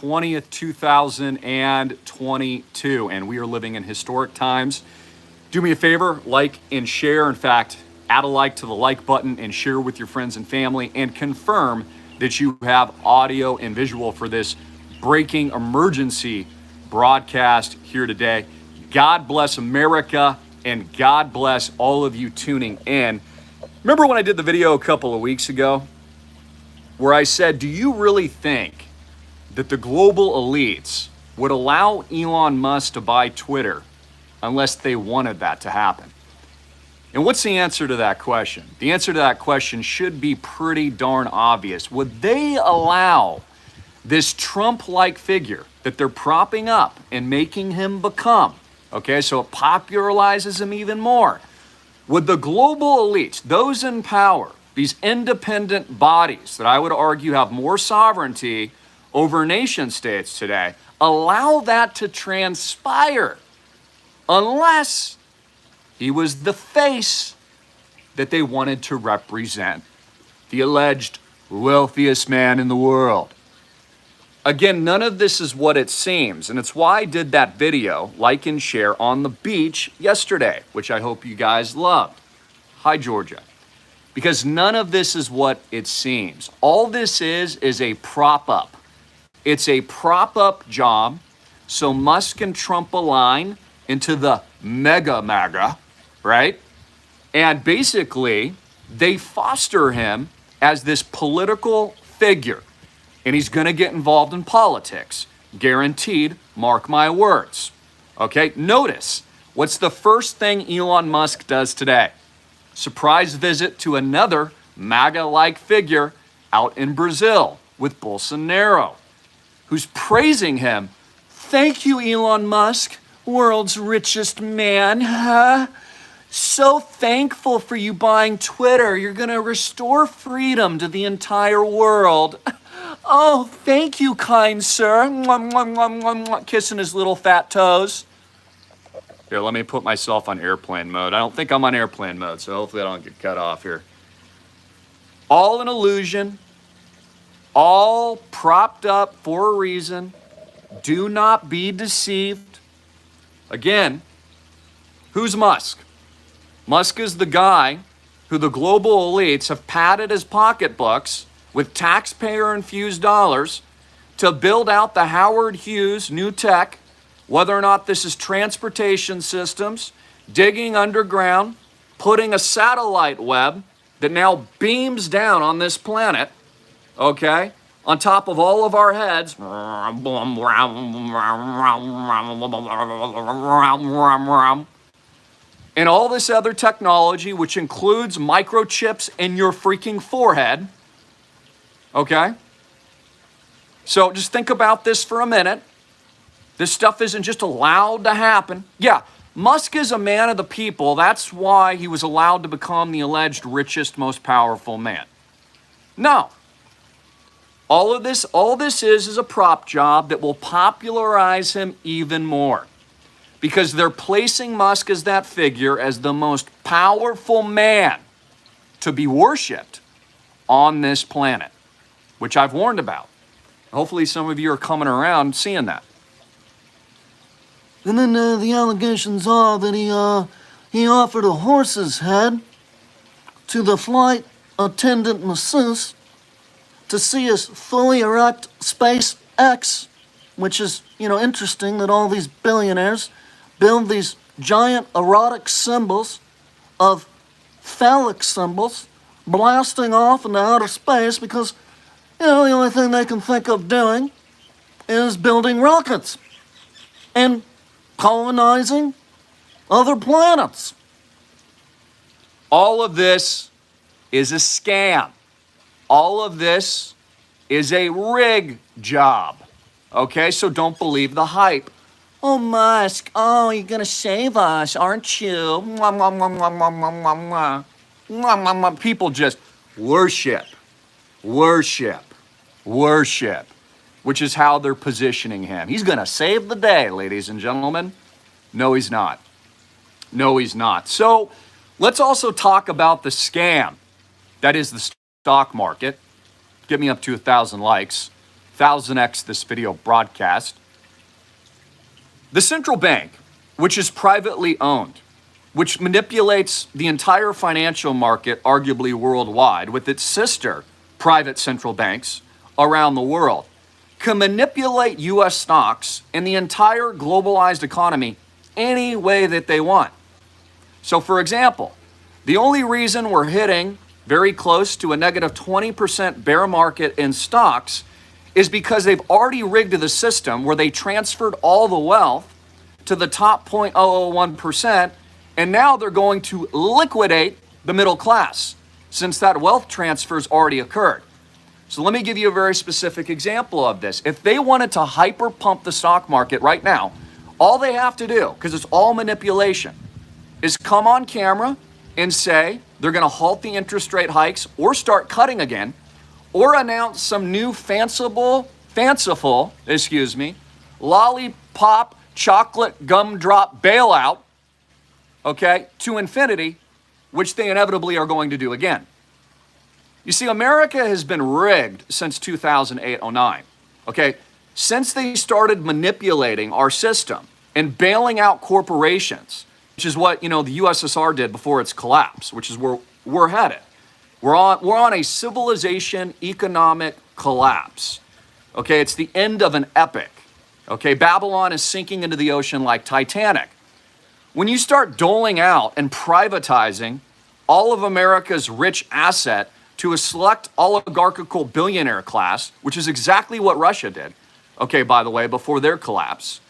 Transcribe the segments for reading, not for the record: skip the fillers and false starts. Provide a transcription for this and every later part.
20th, 2022, and we are living in historic times. Do me a favor, like and share. In fact, add a like to the like button and share with your friends and family, and confirm that you have audio and visual for this breaking emergency broadcast here today. God bless America, and God bless all of you tuning in. Remember when I did the video a couple of weeks ago where I said, do you really think that the global elites would allow Elon Musk to buy Twitter unless they wanted that to happen? And what's the answer to that question? The answer to that question should be pretty darn obvious. Would they allow this Trump-like figure that they're propping up and making him become, okay, so it popularizes him even more? Would the global elites, those in power, these independent bodies that I would argue have more sovereignty over nation states today, allow that to transpire unless he was the face that they wanted to represent, the alleged wealthiest man in the world? Again, none of this is what it seems, and it's why I did that video, like and share, on the beach yesterday, which I hope you guys loved. Hi, Georgia. Because none of this is what it seems. All this is a prop up. It's a prop up job so Musk and Trump align into the MAGA, right? And basically, they foster him as this political figure. And he's going to get involved in politics. Guaranteed, mark my words. Okay, notice, what's the first thing Elon Musk does today? Surprise visit to another MAGA-like figure out in Brazil with Bolsonaro, who's praising him. Thank you, Elon Musk, world's richest man. Huh? So thankful for you buying Twitter. You're going to restore freedom to the entire world. Oh, thank you, kind sir. Mwah, mwah, mwah, mwah, mwah. Kissing his little fat toes. Here, let me put myself on airplane mode. I don't think I'm on airplane mode, so hopefully I don't get cut off here. All an illusion. All propped up for a reason. Do not be deceived. Again, who's Musk? Musk is the guy who the global elites have padded his pocketbooks with taxpayer-infused dollars to build out the Howard Hughes new tech, whether or not this is transportation systems, digging underground, putting a satellite web that now beams down on this planet, okay, on top of all of our heads, and all this other technology, which includes microchips in your freaking forehead, okay? So just think about this for a minute. This stuff isn't just allowed to happen. Yeah, Musk is a man of the people. That's why he was allowed to become the alleged richest, most powerful man. No. All this is a prop job that will popularize him even more. Because they're placing Musk as that figure, as the most powerful man to be worshipped on this planet, which I've warned about. Hopefully some of you are coming around seeing that. And then the allegations are that he offered a horse's head to the flight attendant masseuse to see his fully erect SpaceX, which is, interesting that all these billionaires build these giant erotic symbols of phallic symbols blasting off into outer space because, the only thing they can think of doing is building rockets and colonizing other planets. All of this is a scam. All of this is a rig job. Okay, so don't believe the hype. Oh, Musk, you're going to save us, aren't you? Mwah, mwah, mwah, mwah, mwah, mwah, mwah. Mwah, mwah, mwah. People just worship, which is how they're positioning him. He's going to save the day, ladies and gentlemen. No, he's not. No, he's not. So let's also talk about the scam that is the stock market. Get me up to 1,000 likes. 1000x this video broadcast. The central bank, which is privately owned, which manipulates the entire financial market, arguably worldwide, with its sister private central banks around the world, can manipulate US stocks and the entire globalized economy any way that they want. So, for example, the only reason we're hitting very close to a negative 20% bear market in stocks is because they've already rigged the system where they transferred all the wealth to the top 0.001%, and now they're going to liquidate the middle class since that wealth transfer's already occurred. So let me give you a very specific example of this. If they wanted to hyper pump the stock market right now, all they have to do, because it's all manipulation, is come on camera and say they're going to halt the interest rate hikes or start cutting again, or announce some new fanciful, lollipop chocolate gumdrop bailout, okay, to infinity, which they inevitably are going to do again. You see, America has been rigged since 2008-09, okay? Since they started manipulating our system and bailing out corporations, which is what, the USSR did before its collapse, which is where we're headed. We're on a civilization economic collapse, okay? It's the end of an epic, okay? Babylon is sinking into the ocean like Titanic. When you start doling out and privatizing all of America's rich asset to a select oligarchical billionaire class, which is exactly what Russia did, okay, by the way, before their collapse,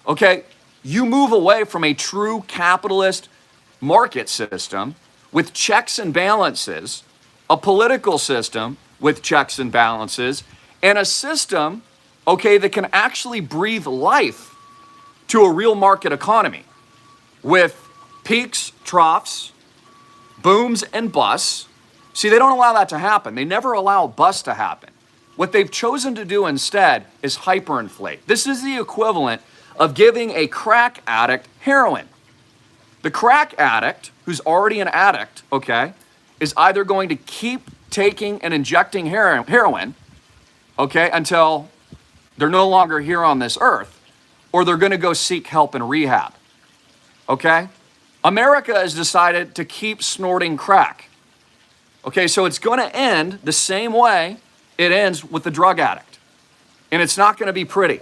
okay, you move away from a true capitalist market system with checks and balances, a political system with checks and balances, and a system, okay, that can actually breathe life to a real market economy with peaks, troughs, booms, and busts. See, they don't allow that to happen. They never allow bust to happen. What they've chosen to do instead is hyperinflate. This is the equivalent of giving a crack addict heroin. The crack addict, who's already an addict, okay, is either going to keep taking and injecting heroin, okay, until they're no longer here on this earth, or they're going to go seek help in rehab, okay? America has decided to keep snorting crack. Okay, so it's going to end the same way it ends with the drug addict. And it's not going to be pretty.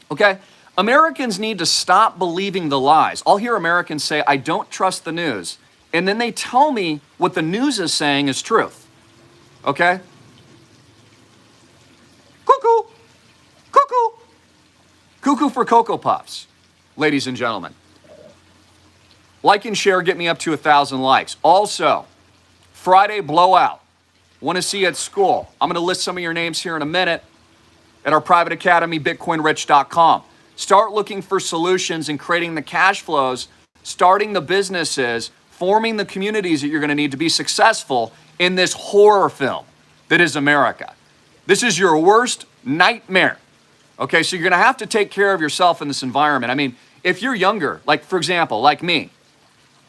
Okay? Americans need to stop believing the lies. I'll hear Americans say, I don't trust the news. And then they tell me what the news is saying is truth. Okay? Cuckoo! Cuckoo! Cuckoo for Cocoa Puffs, ladies and gentlemen. Like and share, get me up to 1,000 likes. Also, Friday blowout. Want to see you at school. I'm going to list some of your names here in a minute at our private academy, bitcoinrich.com. Start looking for solutions and creating the cash flows, starting the businesses, forming the communities that you're going to need to be successful in this horror film that is America. This is your worst nightmare. Okay, so you're going to have to take care of yourself in this environment. I mean, if you're younger, like for example, like me,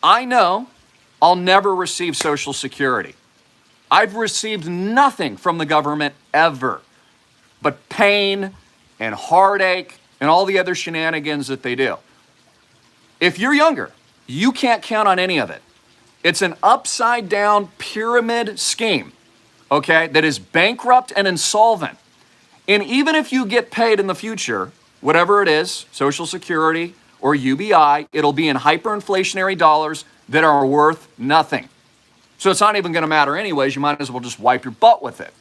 I know I'll never receive Social Security. I've received nothing from the government ever, but pain and heartache and all the other shenanigans that they do. If you're younger, you can't count on any of it. It's an upside down pyramid scheme, okay, that is bankrupt and insolvent. And even if you get paid in the future, whatever it is, Social Security or UBI, it'll be in hyperinflationary dollars that are worth nothing. So it's not even going to matter anyways. You might as well just wipe your butt with it.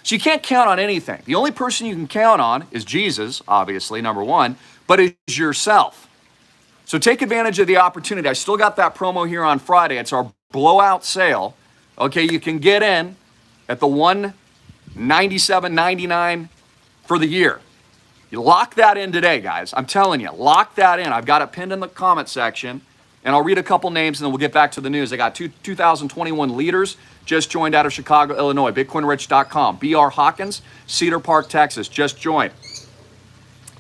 So you can't count on anything. The only person you can count on is Jesus, obviously, number one, but it's yourself. So take advantage of the opportunity. I still got that promo here on Friday. It's our blowout sale. Okay, you can get in at the $197.99 for the year. You lock that in today, guys. I'm telling you, lock that in. I've got it pinned in the comment section. And I'll read a couple names and then we'll get back to the news. I got 2021 leaders just joined out of Chicago, Illinois, bitcoinrich.com. B.R. Hawkins, Cedar Park, Texas, just joined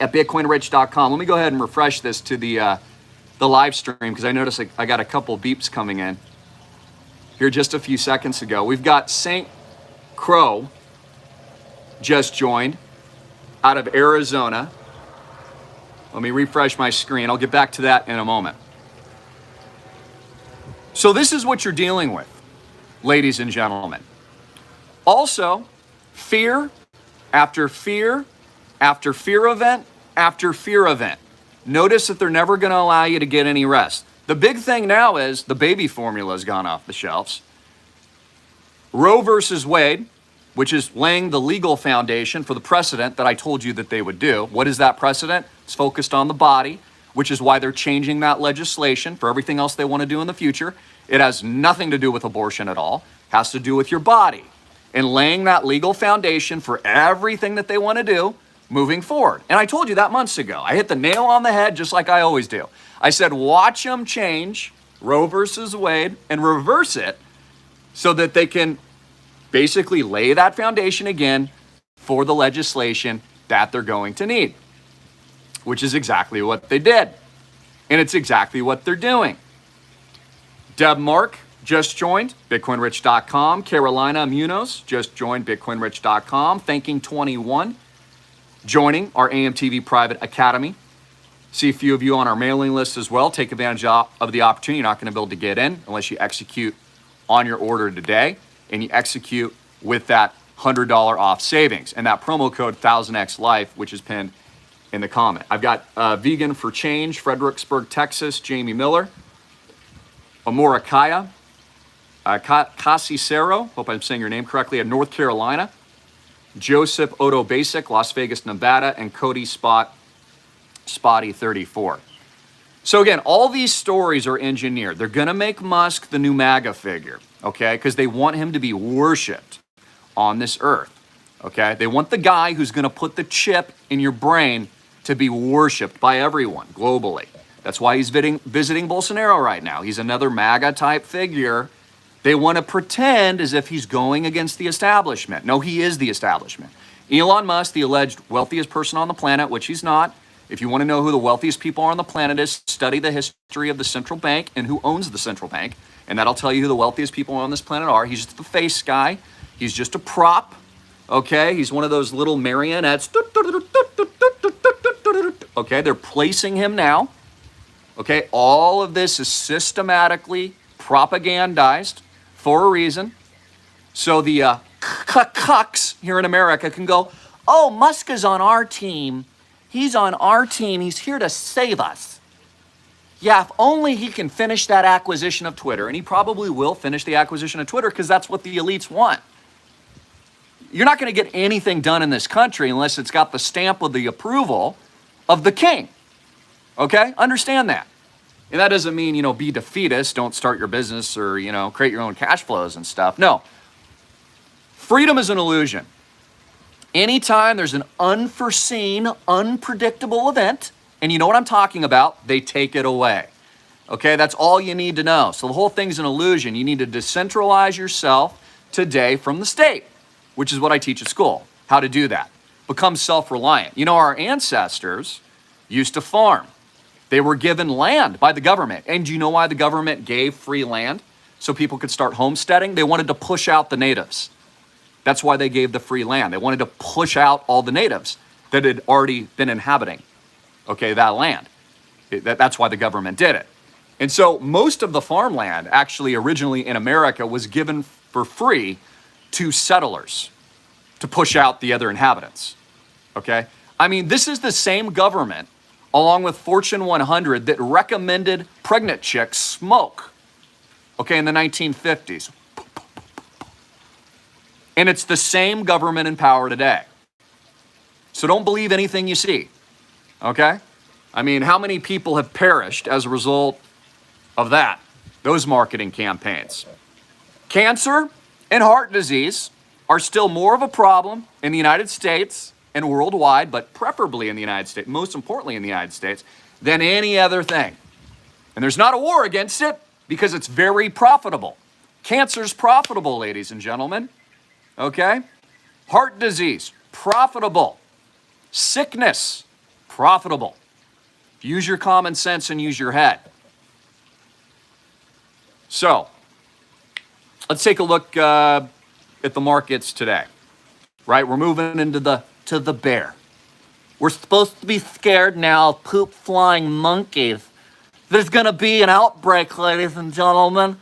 at bitcoinrich.com. Let me go ahead and refresh this to the live stream because I noticed I got a couple beeps coming in here just a few seconds ago. We've got St. Crow just joined. out of Arizona. Let me refresh my screen. I'll get back to that in a moment. So this is what you're dealing with, ladies and gentlemen. Also, fear after fear after fear event after fear event. Notice that they're never going to allow you to get any rest. The big thing now is the baby formula has gone off the shelves. Roe versus Wade, which is laying the legal foundation for the precedent that I told you that they would do. What is that precedent? It's focused on the body, which is why they're changing that legislation for everything else they want to do in the future. It has nothing to do with abortion at all. It has to do with your body and laying that legal foundation for everything that they want to do moving forward. And I told you that months ago. I hit the nail on the head just like I always do. I said, watch them change Roe versus Wade and reverse it so that they can basically lay that foundation again for the legislation that they're going to need, which is exactly what they did. And it's exactly what they're doing. Deb Mark just joined BitcoinRich.com. Carolina Munoz just joined BitcoinRich.com. Thanking21 joining our AMTV Private Academy. See a few of you on our mailing list as well. Take advantage of the opportunity. You're not going to be able to get in unless you execute on your order today and you execute with that $100 off savings and that promo code 1000X Life, which is pinned in the comment. I've got Vegan for Change, Fredericksburg, Texas, Jamie Miller, Amora Kaya, Casicero, hope I'm saying your name correctly, in North Carolina, Joseph Odo Basic, Las Vegas, Nevada, and Cody Spotty 34. So again, all these stories are engineered. They're going to make Musk the new MAGA figure, okay? Because they want him to be worshipped on this earth, okay? They want the guy who's going to put the chip in your brain to be worshipped by everyone globally. That's why he's visiting Bolsonaro right now. He's another MAGA type figure. They want to pretend as if he's going against the establishment. No, he is the establishment. Elon Musk, the alleged wealthiest person on the planet, which he's not. If you want to know who the wealthiest people are on the planet is, study the history of the central bank and who owns the central bank. And that'll tell you who the wealthiest people on this planet are. He's just the face guy. He's just a prop. Okay, he's one of those little marionettes. Okay, they're placing him now. Okay, all of this is systematically propagandized for a reason. So the cucks here in America can go, oh, Musk is on our team. He's on our team. He's here to save us. Yeah, if only he can finish that acquisition of Twitter. And he probably will finish the acquisition of Twitter because that's what the elites want. You're not going to get anything done in this country unless it's got the stamp of the approval of the king. Okay? Understand that. And that doesn't mean, be defeatist, don't start your business or, create your own cash flows and stuff. No. Freedom is an illusion. Anytime there's an unforeseen, unpredictable event, and you know what I'm talking about, they take it away. Okay? That's all you need to know. So the whole thing's an illusion. You need to decentralize yourself today from the state, which is what I teach at school, how to do that. Become self-reliant. Our ancestors used to farm. They were given land by the government. And do you know why the government gave free land? So people could start homesteading. They wanted to push out the natives. That's why they gave the free land. They wanted to push out all the natives that had already been inhabiting, that land. That's why the government did it. And so most of the farmland actually originally in America was given for free to settlers to push out the other inhabitants, okay? This is the same government along with Fortune 100 that recommended pregnant chicks smoke, in the 1950s. And it's the same government in power today. So don't believe anything you see, okay? How many people have perished as a result of that, those marketing campaigns? Cancer and heart disease are still more of a problem in the United States and worldwide, but preferably in the United States, most importantly in the United States, than any other thing. And there's not a war against it because it's very profitable. Cancer's profitable, ladies and gentlemen. Okay? Heart disease, profitable. Sickness, profitable. Use your common sense and use your head. So, let's take a look at the markets today. Right? We're moving into the bear. We're supposed to be scared now of poop flying monkeys. There's gonna be an outbreak, ladies and gentlemen.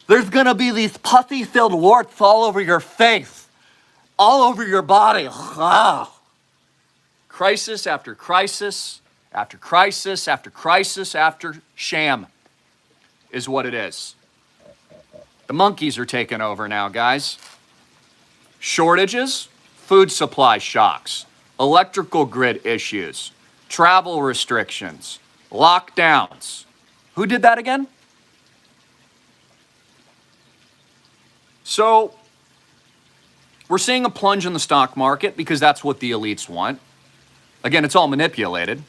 There's gonna be these pussy-filled warts all over your face, all over your body. Ah. Crisis after crisis, after crisis, after crisis, after sham is what it is. The monkeys are taking over now, guys. Shortages, food supply shocks, electrical grid issues, travel restrictions, lockdowns. Who did that again? So, we're seeing a plunge in the stock market because that's what the elites want. Again, it's all manipulated.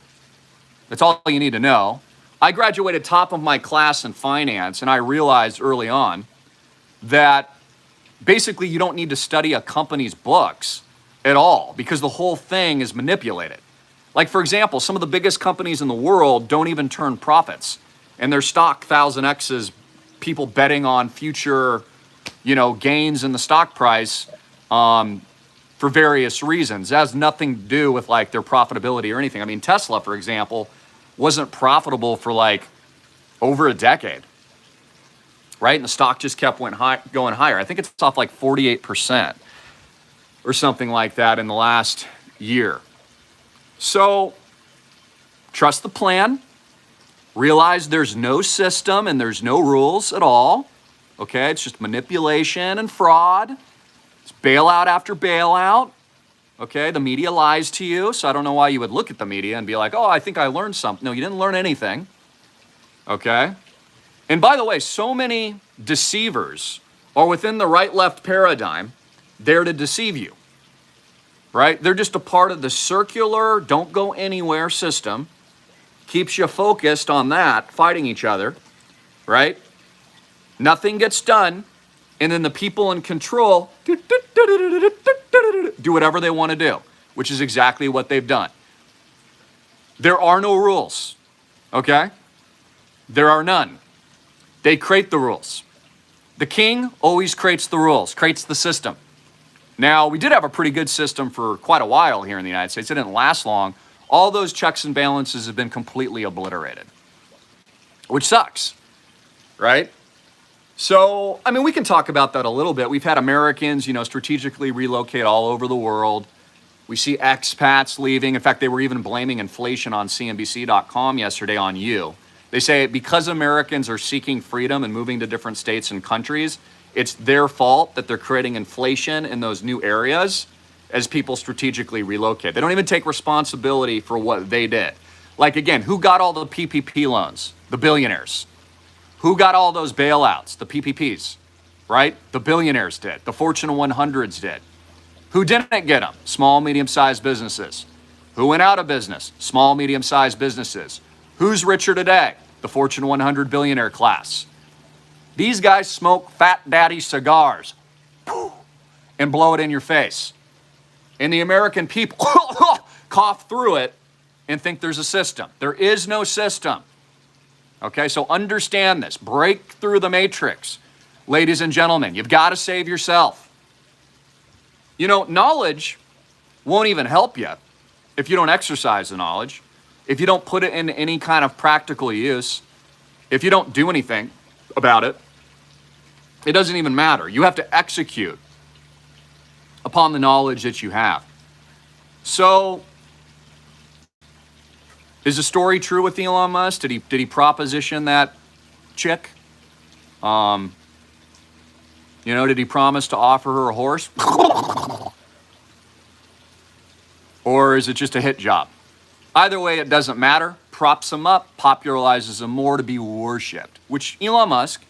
That's all you need to know. I graduated top of my class in finance, and I realized early on that basically you don't need to study a company's books at all because the whole thing is manipulated. Like, for example, some of the biggest companies in the world don't even turn profits, and their stock 1000x's people betting on future, gains in the stock price for various reasons. It has nothing to do with like their profitability or anything. I mean, Tesla, for example, wasn't profitable for like over a decade, right? And the stock just kept going higher. I think it's off like 48% or something like that in the last year. So trust the plan. Realize there's no system and there's no rules at all. Okay, it's just manipulation and fraud. It's bailout after bailout. Okay, the media lies to you, so I don't know why you would look at the media and be like, oh, I think I learned something. No, you didn't learn anything. Okay? And by the way, so many deceivers are within the right-left paradigm there to deceive you. Right? They're just a part of the circular, don't go anywhere system. Keeps you focused on that, fighting each other. Right? Nothing gets done. And then the people in control do whatever they want to do, which is exactly what they've done. There are no rules, okay? There are none. They create the rules. The king always creates the rules, creates the system. Now, we did have a pretty good system for quite a while here in the United States. It didn't last long. All those checks and balances have been completely obliterated, which sucks, right? So, I mean, we can talk about that a little bit. We've had Americans, strategically relocate all over the world. We see expats leaving. In fact, they were even blaming inflation on CNBC.com yesterday on you. They say because Americans are seeking freedom and moving to different states and countries, it's their fault that they're creating inflation in those new areas as people strategically relocate. They don't even take responsibility for what they did. Like, again, who got all the PPP loans? The billionaires. Who got all those bailouts? The PPPs, right? The billionaires did. The Fortune 100s did. Who didn't get them? Small, medium-sized businesses. Who went out of business? Small, medium-sized businesses. Who's richer today? The Fortune 100 billionaire class. These guys smoke Fat Daddy cigars and blow it in your face. And the American people cough through it and think there's a system. There is no system. Okay, so understand this. Break through the matrix. Ladies and gentlemen, you've got to save yourself. Knowledge won't even help you if you don't exercise the knowledge, if you don't put it in any kind of practical use, if you don't do anything about it. It doesn't even matter. You have to execute upon the knowledge that you have. So, is the story true with Elon Musk? Did he proposition that chick? Did he promise to offer her a horse? Or is it just a hit job? Either way, it doesn't matter. Props him up, popularizes him more to be worshipped. Which Elon Musk,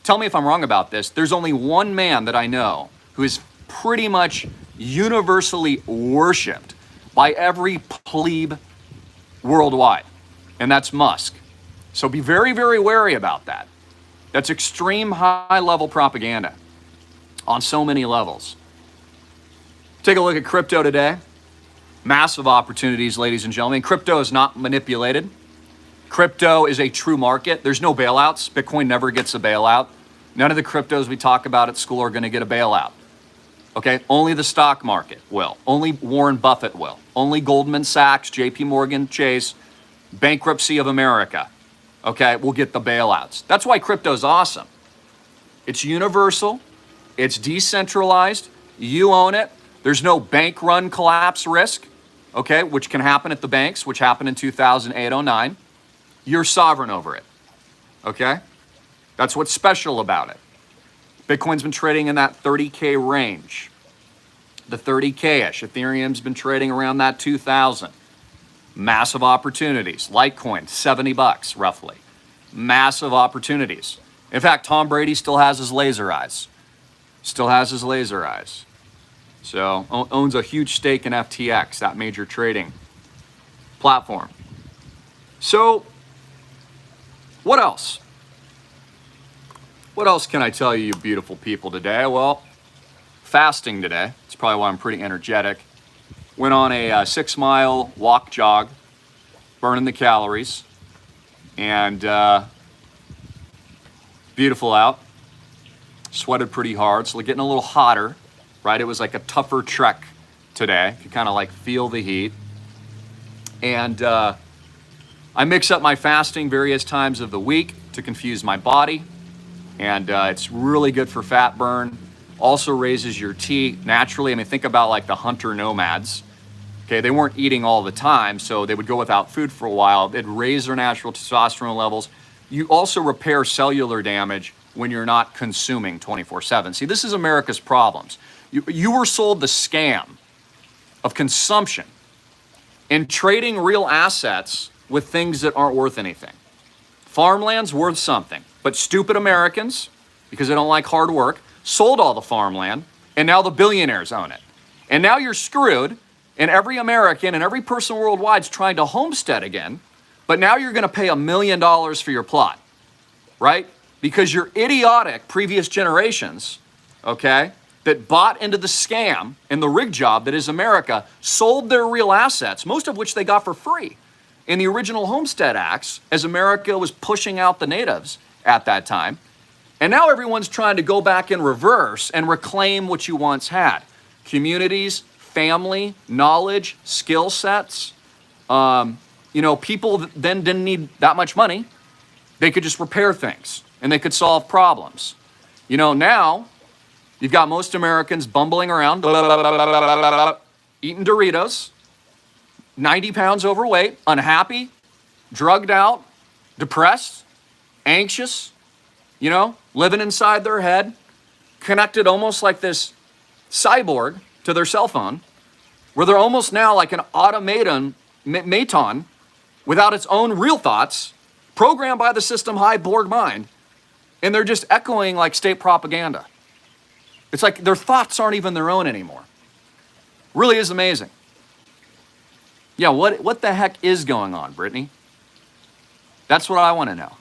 tell me if I'm wrong about this, there's only one man that I know who is pretty much universally worshipped by every plebe worldwide, and that's Musk. So be very, very wary about that. That's extreme high-level propaganda on so many levels. Take a look at crypto today. Massive opportunities, ladies and gentlemen. Crypto is not manipulated. Crypto is a true market. There's no bailouts. Bitcoin never gets a bailout. None of the cryptos we talk about at school are going to get a bailout. Okay, only the stock market will. Only Warren Buffett will. Only Goldman Sachs, JP Morgan Chase, bankruptcy of America, okay, will get the bailouts. That's why crypto's awesome. It's universal. It's decentralized. You own it. There's no bank run collapse risk, okay, which can happen at the banks, which happened in 2008-09. You're sovereign over it, okay? That's what's special about it. Bitcoin's been trading in that 30K range, the 30K-ish. Ethereum's been trading around that 2,000. Massive opportunities. Litecoin, $70 roughly. Massive opportunities. In fact, Tom Brady still has his laser eyes. Still has his laser eyes. So owns a huge stake in FTX, that major trading platform. So what else? What else can I tell you, you beautiful people, today? Well, fasting today. That's probably why I'm pretty energetic. Went on a 6-mile walk jog, burning the calories, and beautiful out. Sweated pretty hard, so getting a little hotter, right? It was like a tougher trek today. You kind of like feel the heat. And I mix up my fasting various times of the week to confuse my body. And it's really good for fat burn. Also raises your T naturally. I mean, think about like the hunter nomads. Okay, they weren't eating all the time, so they would go without food for a while. They'd raise their natural testosterone levels. You also repair cellular damage when you're not consuming 24/7. See, this is America's problems. You were sold the scam of consumption and trading real assets with things that aren't worth anything. Farmland's worth something, but stupid Americans, because they don't like hard work, sold all the farmland, and now the billionaires own it. And now you're screwed, and every American and every person worldwide is trying to homestead again, but now you're going to pay $1 million for your plot, right? Because your idiotic previous generations, okay, that bought into the scam and the rig job that is America, sold their real assets, most of which they got for free in the original Homestead Acts, as America was pushing out the natives at that time. And now everyone's trying to go back in reverse and reclaim what you once had. Communities, family, knowledge, skill sets. People then didn't need that much money. They could just repair things and they could solve problems. Now you've got most Americans bumbling around, eating Doritos, 90 pounds overweight, unhappy, drugged out, depressed, anxious, living inside their head, connected almost like this cyborg to their cell phone, where they're almost now like an automaton without its own real thoughts, programmed by the system high Borg mind, and they're just echoing like state propaganda. It's like their thoughts aren't even their own anymore. Really is amazing. Yeah, what the heck is going on, Brittany? That's what I want to know.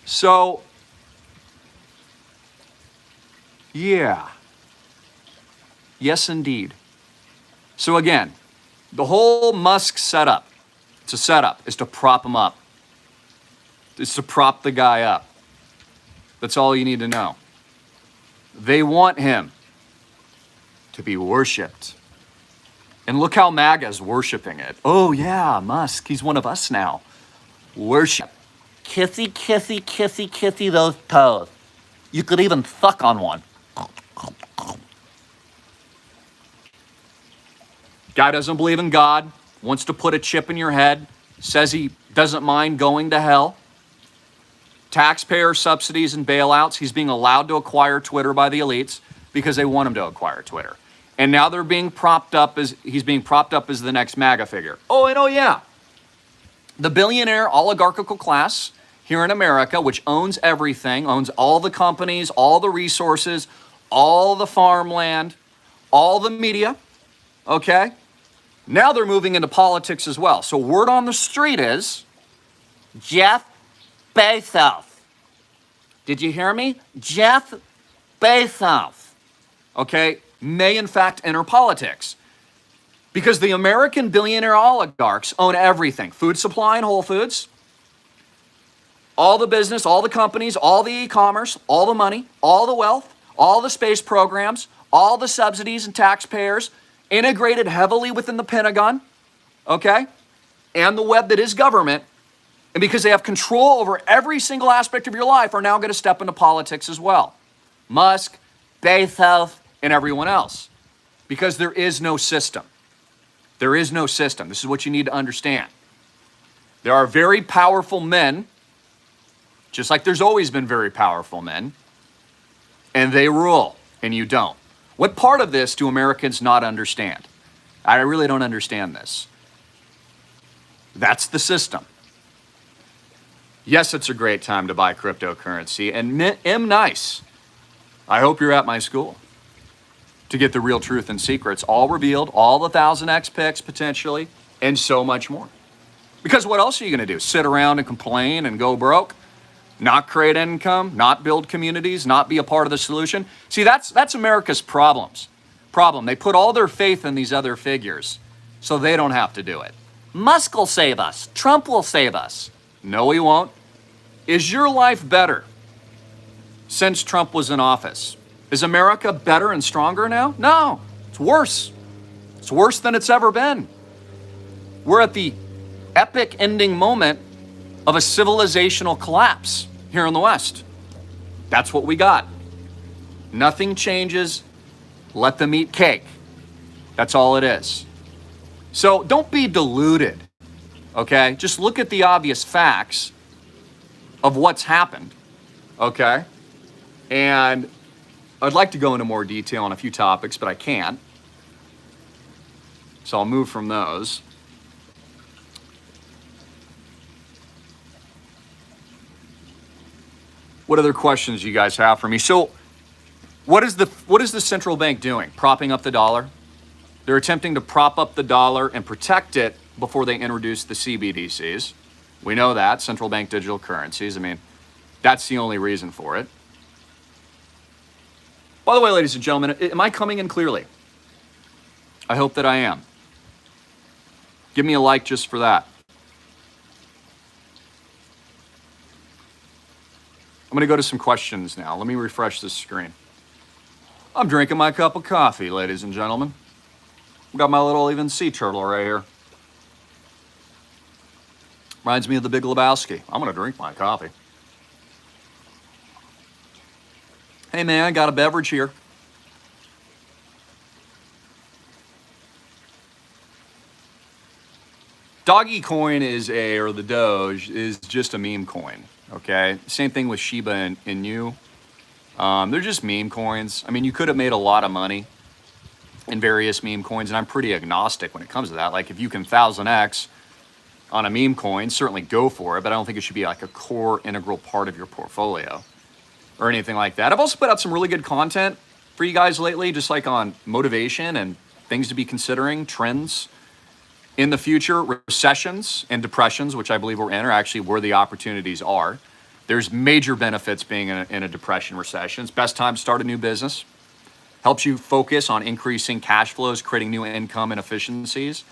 So, yeah. Yes, indeed. So again, the whole Musk setup, it's a setup, is to prop him up. It's to prop the guy up. That's all you need to know. They want him to be worshipped. And look how MAGA's worshiping it. Oh yeah, Musk, he's one of us now. Worship. Kissy, kissy, kissy, kissy those toes. You could even suck on one. Guy doesn't believe in God, wants to put a chip in your head, says he doesn't mind going to hell. Taxpayer subsidies and bailouts. He's being allowed to acquire Twitter by the elites because they want him to acquire Twitter. And now he's being propped up as the next MAGA figure. Oh, and oh yeah. The billionaire oligarchical class here in America, which owns everything, owns all the companies, all the resources, all the farmland, all the media, okay? Now they're moving into politics as well. So word on the street is Jeff Bezos. Did you hear me? Jeff Bezos, okay, may in fact enter politics. Because the American billionaire oligarchs own everything. Food supply and Whole Foods, all the business, all the companies, all the e-commerce, all the money, all the wealth, all the space programs, all the subsidies and taxpayers integrated heavily within the Pentagon, okay, and the web that is government, and because they have control over every single aspect of your life, are now going to step into politics as well. Musk, Bezos, and everyone else. Because there is no system. There is no system. This is what you need to understand. There are very powerful men, just like there's always been very powerful men, and they rule, and you don't. What part of this do Americans not understand? I really don't understand this. That's the system. Yes, it's a great time to buy cryptocurrency, and M. Nice, I hope you're at my school to get the real truth and secrets, all revealed, all the 1000x picks potentially, and so much more. Because what else are you going to do? Sit around and complain and go broke? Not create income, not build communities, not be a part of the solution? See, that's America's problem. They put all their faith in these other figures so they don't have to do it. Musk will save us. Trump will save us. No, he won't. Is your life better since Trump was in office? Is America better and stronger now? No, it's worse. It's worse than it's ever been. We're at the epic ending moment of a civilizational collapse here in the West. That's what we got. Nothing changes. Let them eat cake. That's all it is. So don't be deluded, okay? Just look at the obvious facts of what's happened, okay? And I'd like to go into more detail on a few topics, but I can't. So I'll move from those. What other questions you guys have for me? So what is the central bank doing? Propping up the dollar? They're attempting to prop up the dollar and protect it before they introduce the CBDCs. We know that, central bank digital currencies. I mean, that's the only reason for it. By the way, ladies and gentlemen, am I coming in clearly? I hope that I am. Give me a like just for that. I'm going to go to some questions now. Let me refresh this screen. I'm drinking my cup of coffee, ladies and gentlemen. I've got my little even sea turtle right here. Reminds me of the Big Lebowski. I'm going to drink my coffee. Hey man, I got a beverage here. Doggy coin or the Doge is just a meme coin, okay? Same thing with Shiba and Inu. They're just meme coins. I mean, you could have made a lot of money in various meme coins, and I'm pretty agnostic when it comes to that. Like, if you can 1000x on a meme coin, certainly go for it, but I don't think it should be like a core integral part of your portfolio or anything like that. I've also put out some really good content for you guys lately, just like on motivation and things to be considering, trends in the future, recessions and depressions, which I believe we're in, are actually where the opportunities are. There's major benefits being in a depression, recession. It's best time to start a new business. Helps you focus on increasing cash flows, creating new income and efficiencies.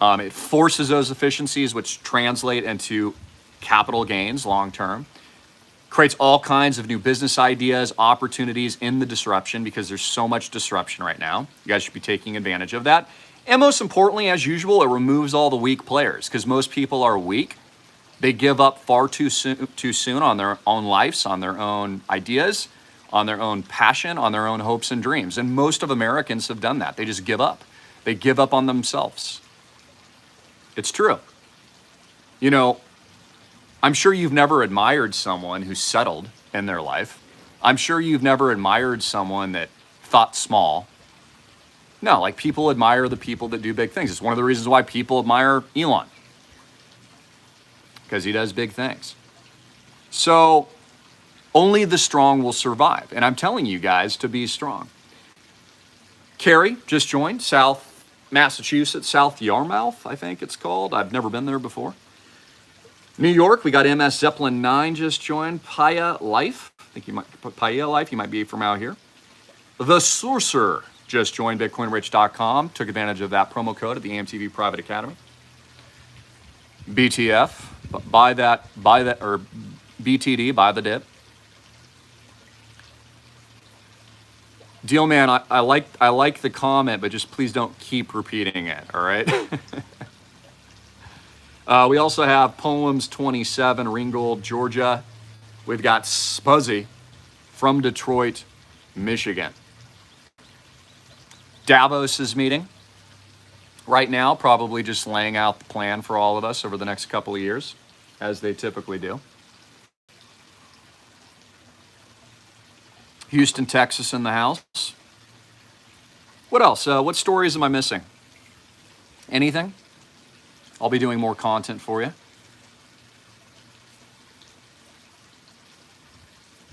It forces those efficiencies, which translate into capital gains long term. Creates all kinds of new business ideas, opportunities in the disruption, because there's so much disruption right now. You guys should be taking advantage of that. And most importantly, as usual, it removes all the weak players, because most people are weak. They give up far too soon on their own lives, on their own ideas, on their own passion, on their own hopes and dreams. And most of Americans have done that. They just give up. They give up on themselves. It's true. You know, I'm sure you've never admired someone who settled in their life. I'm sure you've never admired someone that thought small. No, like, people admire the people that do big things. It's one of the reasons why people admire Elon, because he does big things. So only the strong will survive. And I'm telling you guys to be strong. Carrie just joined, South Massachusetts, South Yarmouth, I think it's called. I've never been there before. New York, we got MS Zeppelin 9 just joined. Paya Life, I think you might put Paya Life, you might be from out here. The Sorcerer just joined BitcoinRich.com, took advantage of that promo code at the AMTV Private Academy. BTF, buy that, or BTD, buy the dip. Deal man, I like the comment, but just please don't keep repeating it, all right? We also have Poems 27, Ringgold, Georgia. We've got Spuzzy from Detroit, Michigan. Davos is meeting right now, probably just laying out the plan for all of us over the next couple of years, as they typically do. Houston, Texas in the house. What else? What stories am I missing? Anything? I'll be doing more content for you.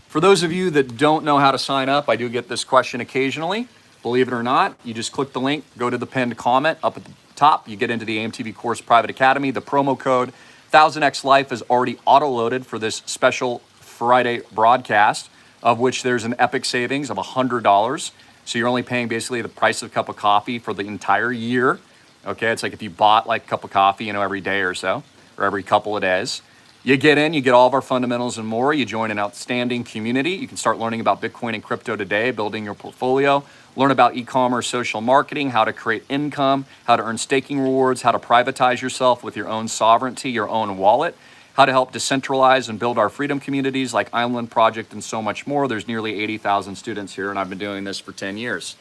For those of you that don't know how to sign up, I do get this question occasionally. Believe it or not, you just click the link, go to the pinned comment up at the top. You get into the AMTV Course Private Academy. The promo code 1000X Life is already auto-loaded for this special Friday broadcast, of which there's an epic savings of $100. So you're only paying basically the price of a cup of coffee for the entire year. Okay, it's like if you bought like a cup of coffee, every day or so, or every couple of days. You get in, you get all of our fundamentals and more. You join an outstanding community. You can start learning about Bitcoin and crypto today, building your portfolio, learn about e-commerce, social marketing, how to create income, how to earn staking rewards, how to privatize yourself with your own sovereignty, your own wallet, how to help decentralize and build our freedom communities like Island Project and so much more. There's nearly 80,000 students here, and I've been doing this for 10 years.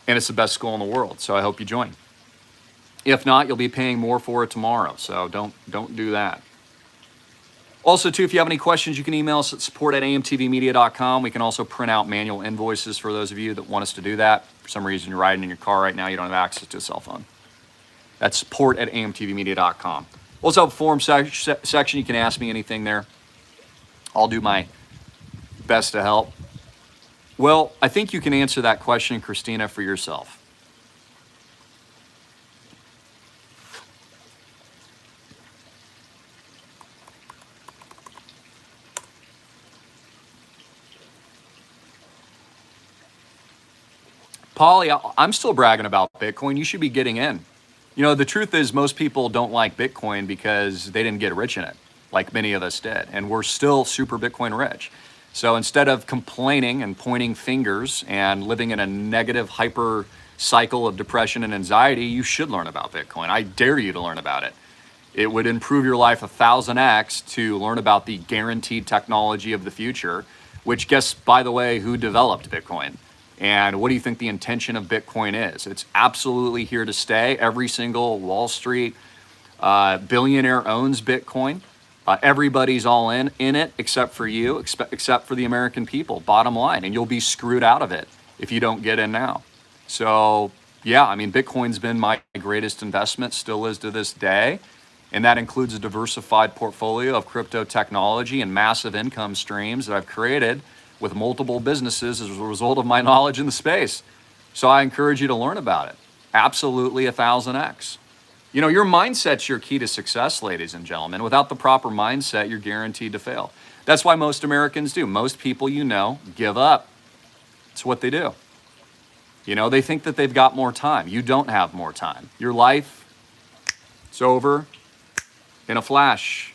And it's the best school in the world, so I hope you join. If not, you'll be paying more for it tomorrow, so don't do that. Also, too, if you have any questions, you can email us at support@amtvmedia.com. We can also print out manual invoices for those of you that want us to do that. For some reason, you're riding in your car right now, you don't have access to a cell phone. That's support@amtvmedia.com. We also have a forum section. You can ask me anything there. I'll do my best to help. Well, I think you can answer that question, Christina, for yourself. Polly, I'm still bragging about Bitcoin. You should be getting in. The truth is most people don't like Bitcoin because they didn't get rich in it, like many of us did. And we're still super Bitcoin rich. So instead of complaining and pointing fingers and living in a negative hyper cycle of depression and anxiety, you should learn about Bitcoin. I dare you to learn about it. It would improve your life 1000x to learn about the guaranteed technology of the future, which guess, by the way, who developed Bitcoin? And what do you think the intention of Bitcoin is? It's absolutely here to stay. Every single Wall Street billionaire owns Bitcoin. Everybody's all in it except for you, except for the American people, bottom line. And you'll be screwed out of it if you don't get in now. So, yeah, Bitcoin's been my greatest investment, still is to this day. And that includes a diversified portfolio of crypto technology and massive income streams that I've created with multiple businesses as a result of my knowledge in the space. So I encourage you to learn about it. Absolutely 1000x. Your mindset's your key to success, ladies and gentlemen. Without the proper mindset, you're guaranteed to fail. That's why most Americans do. Most people give up. It's what they do. They think that they've got more time. You don't have more time. Your life, it's over in a flash.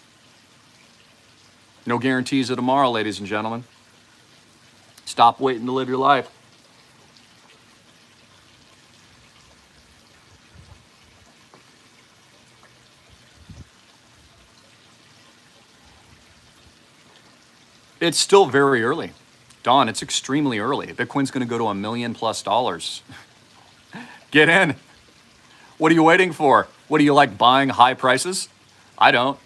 No guarantees of tomorrow, ladies and gentlemen. Stop waiting to live your life. It's still very early. Dawn, it's extremely early. Bitcoin's going to go to $1 million+. Get in. What are you waiting for? What do you like, buying high prices? I don't.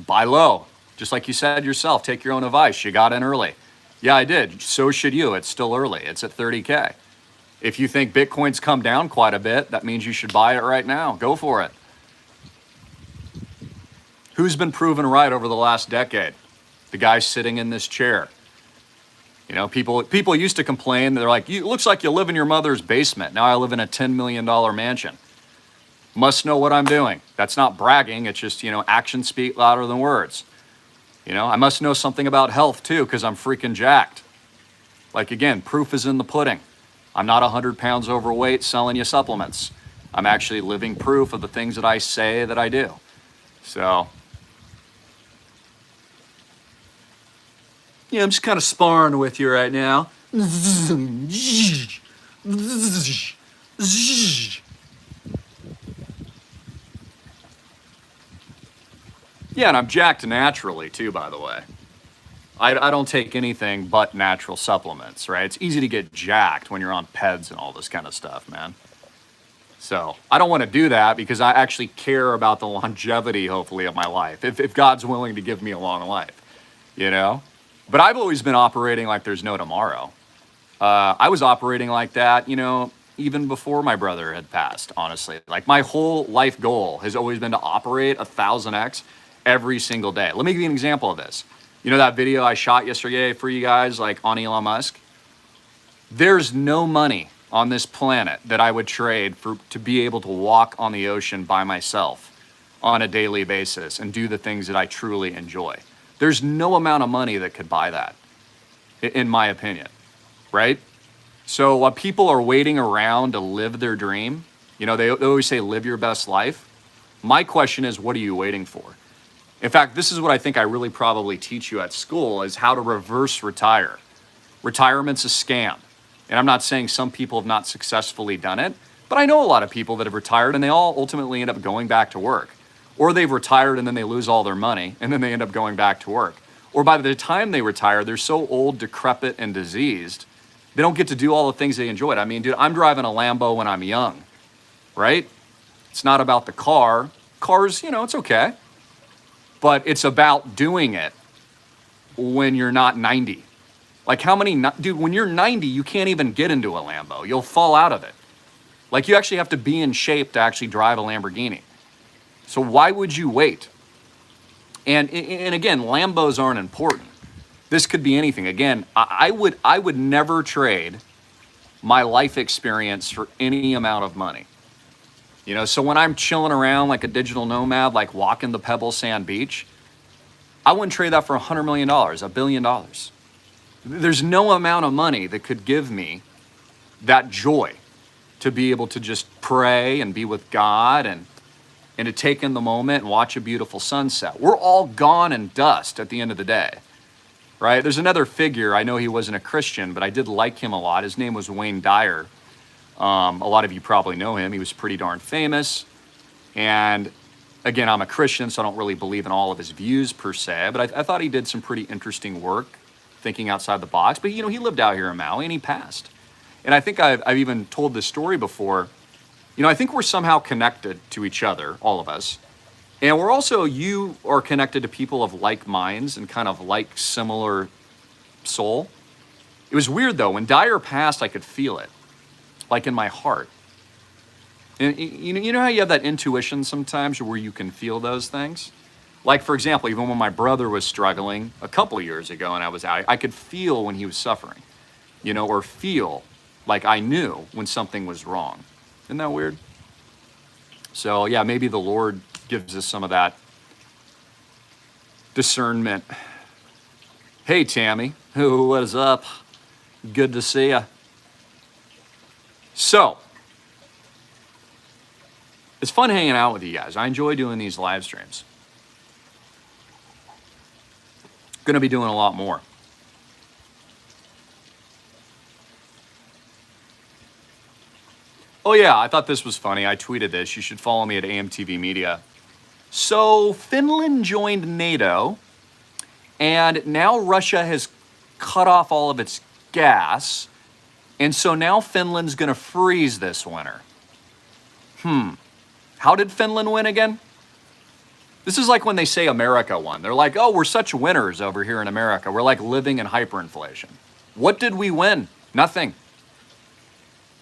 Buy low. Just like you said yourself, take your own advice. You got in early. Yeah, I did. So should you. It's still early. It's at 30K. If you think Bitcoin's come down quite a bit, that means you should buy it right now. Go for it. Who's been proven right over the last decade? The guy sitting in this chair. People used to complain. They're like, it looks like you live in your mother's basement. Now I live in a $10 million mansion. Must know what I'm doing. That's not bragging. It's just, actions speak louder than words. I must know something about health too, because I'm freaking jacked. Like, again, proof is in the pudding. I'm not 100 pounds overweight selling you supplements. I'm actually living proof of the things that I say that I do. So, Yeah, I'm just kind of sparring with you right now. Yeah, and I'm jacked naturally too, by the way. I don't take anything but natural supplements, right? It's easy to get jacked when you're on PEDs and all this kind of stuff, man. So I don't want to do that because I actually care about the longevity, hopefully, of my life. If God's willing to give me a long life, you know? But I've always been operating like there's no tomorrow. I was operating like that, even before my brother had passed, honestly. Like my whole life goal has always been to operate 1000x every single day. Let me give you an example of this. You know that video I shot yesterday for you guys, like on Elon Musk? There's no money on this planet that I would trade to be able to walk on the ocean by myself on a daily basis and do the things that I truly enjoy. There's no amount of money that could buy that, in my opinion, right? So while people are waiting around to live their dream, they always say, live your best life. My question is, what are you waiting for? In fact, this is what I think I really probably teach you at school is how to reverse retire. Retirement's a scam. And I'm not saying some people have not successfully done it, but I know a lot of people that have retired and they all ultimately end up going back to work. Or they've retired and then they lose all their money and then they end up going back to work. Or by the time they retire, they're so old, decrepit, and diseased, they don't get to do all the things they enjoyed. I mean, dude, I'm driving a Lambo when I'm young, right? It's not about the car. Cars, it's okay. But it's about doing it when you're not 90. Like dude, when you're 90, you can't even get into a Lambo. You'll fall out of it. Like you actually have to be in shape to actually drive a Lamborghini. So why would you wait? And again, Lambos aren't important. This could be anything. Again, I would never trade my life experience for any amount of money. So when I'm chilling around like a digital nomad, like walking the Pebble Sand Beach, I wouldn't trade that for $100 million, $1 billion. There's no amount of money that could give me that joy to be able to just pray and be with God and to take in the moment and watch a beautiful sunset. We're all gone in dust at the end of the day, right? There's another figure. I know he wasn't a Christian, but I did like him a lot. His name was Wayne Dyer. A lot of you probably know him. He was pretty darn famous. And again, I'm a Christian, so I don't really believe in all of his views per se, but I thought he did some pretty interesting work thinking outside the box. But, he lived out here in Maui and he passed. And I think I've even told this story before. I think we're somehow connected to each other, all of us. And you are connected to people of like minds and kind of like similar soul. It was weird though, when Dyer passed, I could feel it. Like in my heart. And you know how you have that intuition sometimes where you can feel those things? Like, for example, even when my brother was struggling a couple of years ago and I was out, I could feel when he was suffering, or feel like I knew when something was wrong. Isn't that weird? So, yeah, maybe the Lord gives us some of that discernment. Hey, Tammy. What is up? Good to see ya. So, it's fun hanging out with you guys. I enjoy doing these live streams. Going to be doing a lot more. Oh yeah, I thought this was funny. I tweeted this. You should follow me at AMTV Media. So Finland joined NATO, and now Russia has cut off all of its gas. And so now Finland's going to freeze this winter. How did Finland win again? This is like when they say America won. They're like, oh, we're such winners over here in America. We're like living in hyperinflation. What did we win? Nothing.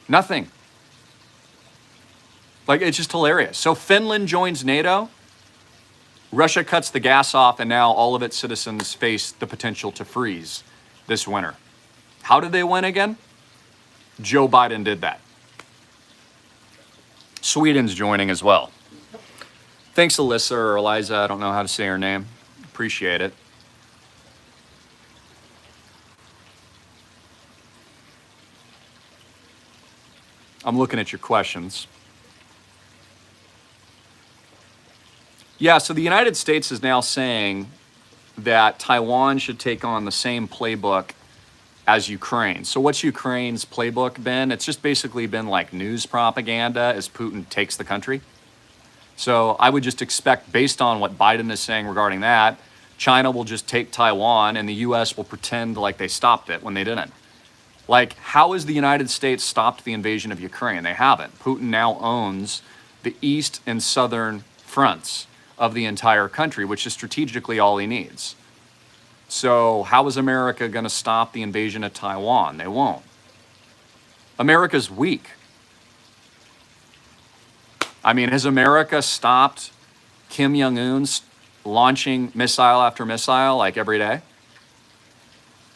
Nothing. Like, it's just hilarious. So Finland joins NATO. Russia cuts the gas off, and now all of its citizens face the potential to freeze this winter. How did they win again? Joe Biden did that. Sweden's joining as well. Thanks, Alyssa or Eliza. I don't know how to say her name. Appreciate it. I'm looking at your questions. Yeah, so the United States is now saying that Taiwan should take on the same playbook as Ukraine. So what's Ukraine's playbook been? It's just basically been like news propaganda as Putin takes the country. So I would just expect, based on what Biden is saying regarding that, China will just take Taiwan and the US will pretend like they stopped it when they didn't. Like, how has the United States stopped the invasion of Ukraine? They haven't. Putin now owns the east and southern fronts of the entire country, which is strategically all he needs. So how is America going to stop the invasion of Taiwan? They won't. America's weak. I mean, has America stopped Kim Jong-un launching missile after missile like every day?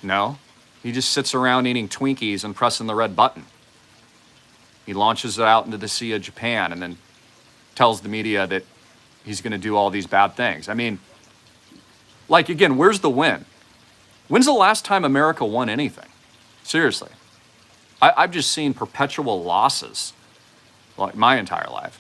No. He just sits around eating Twinkies and pressing the red button. He launches it out into the Sea of Japan and then tells the media that he's going to do all these bad things. I mean, like, again, where's the win? When's the last time America won anything? Seriously. I've just seen perpetual losses like my entire life.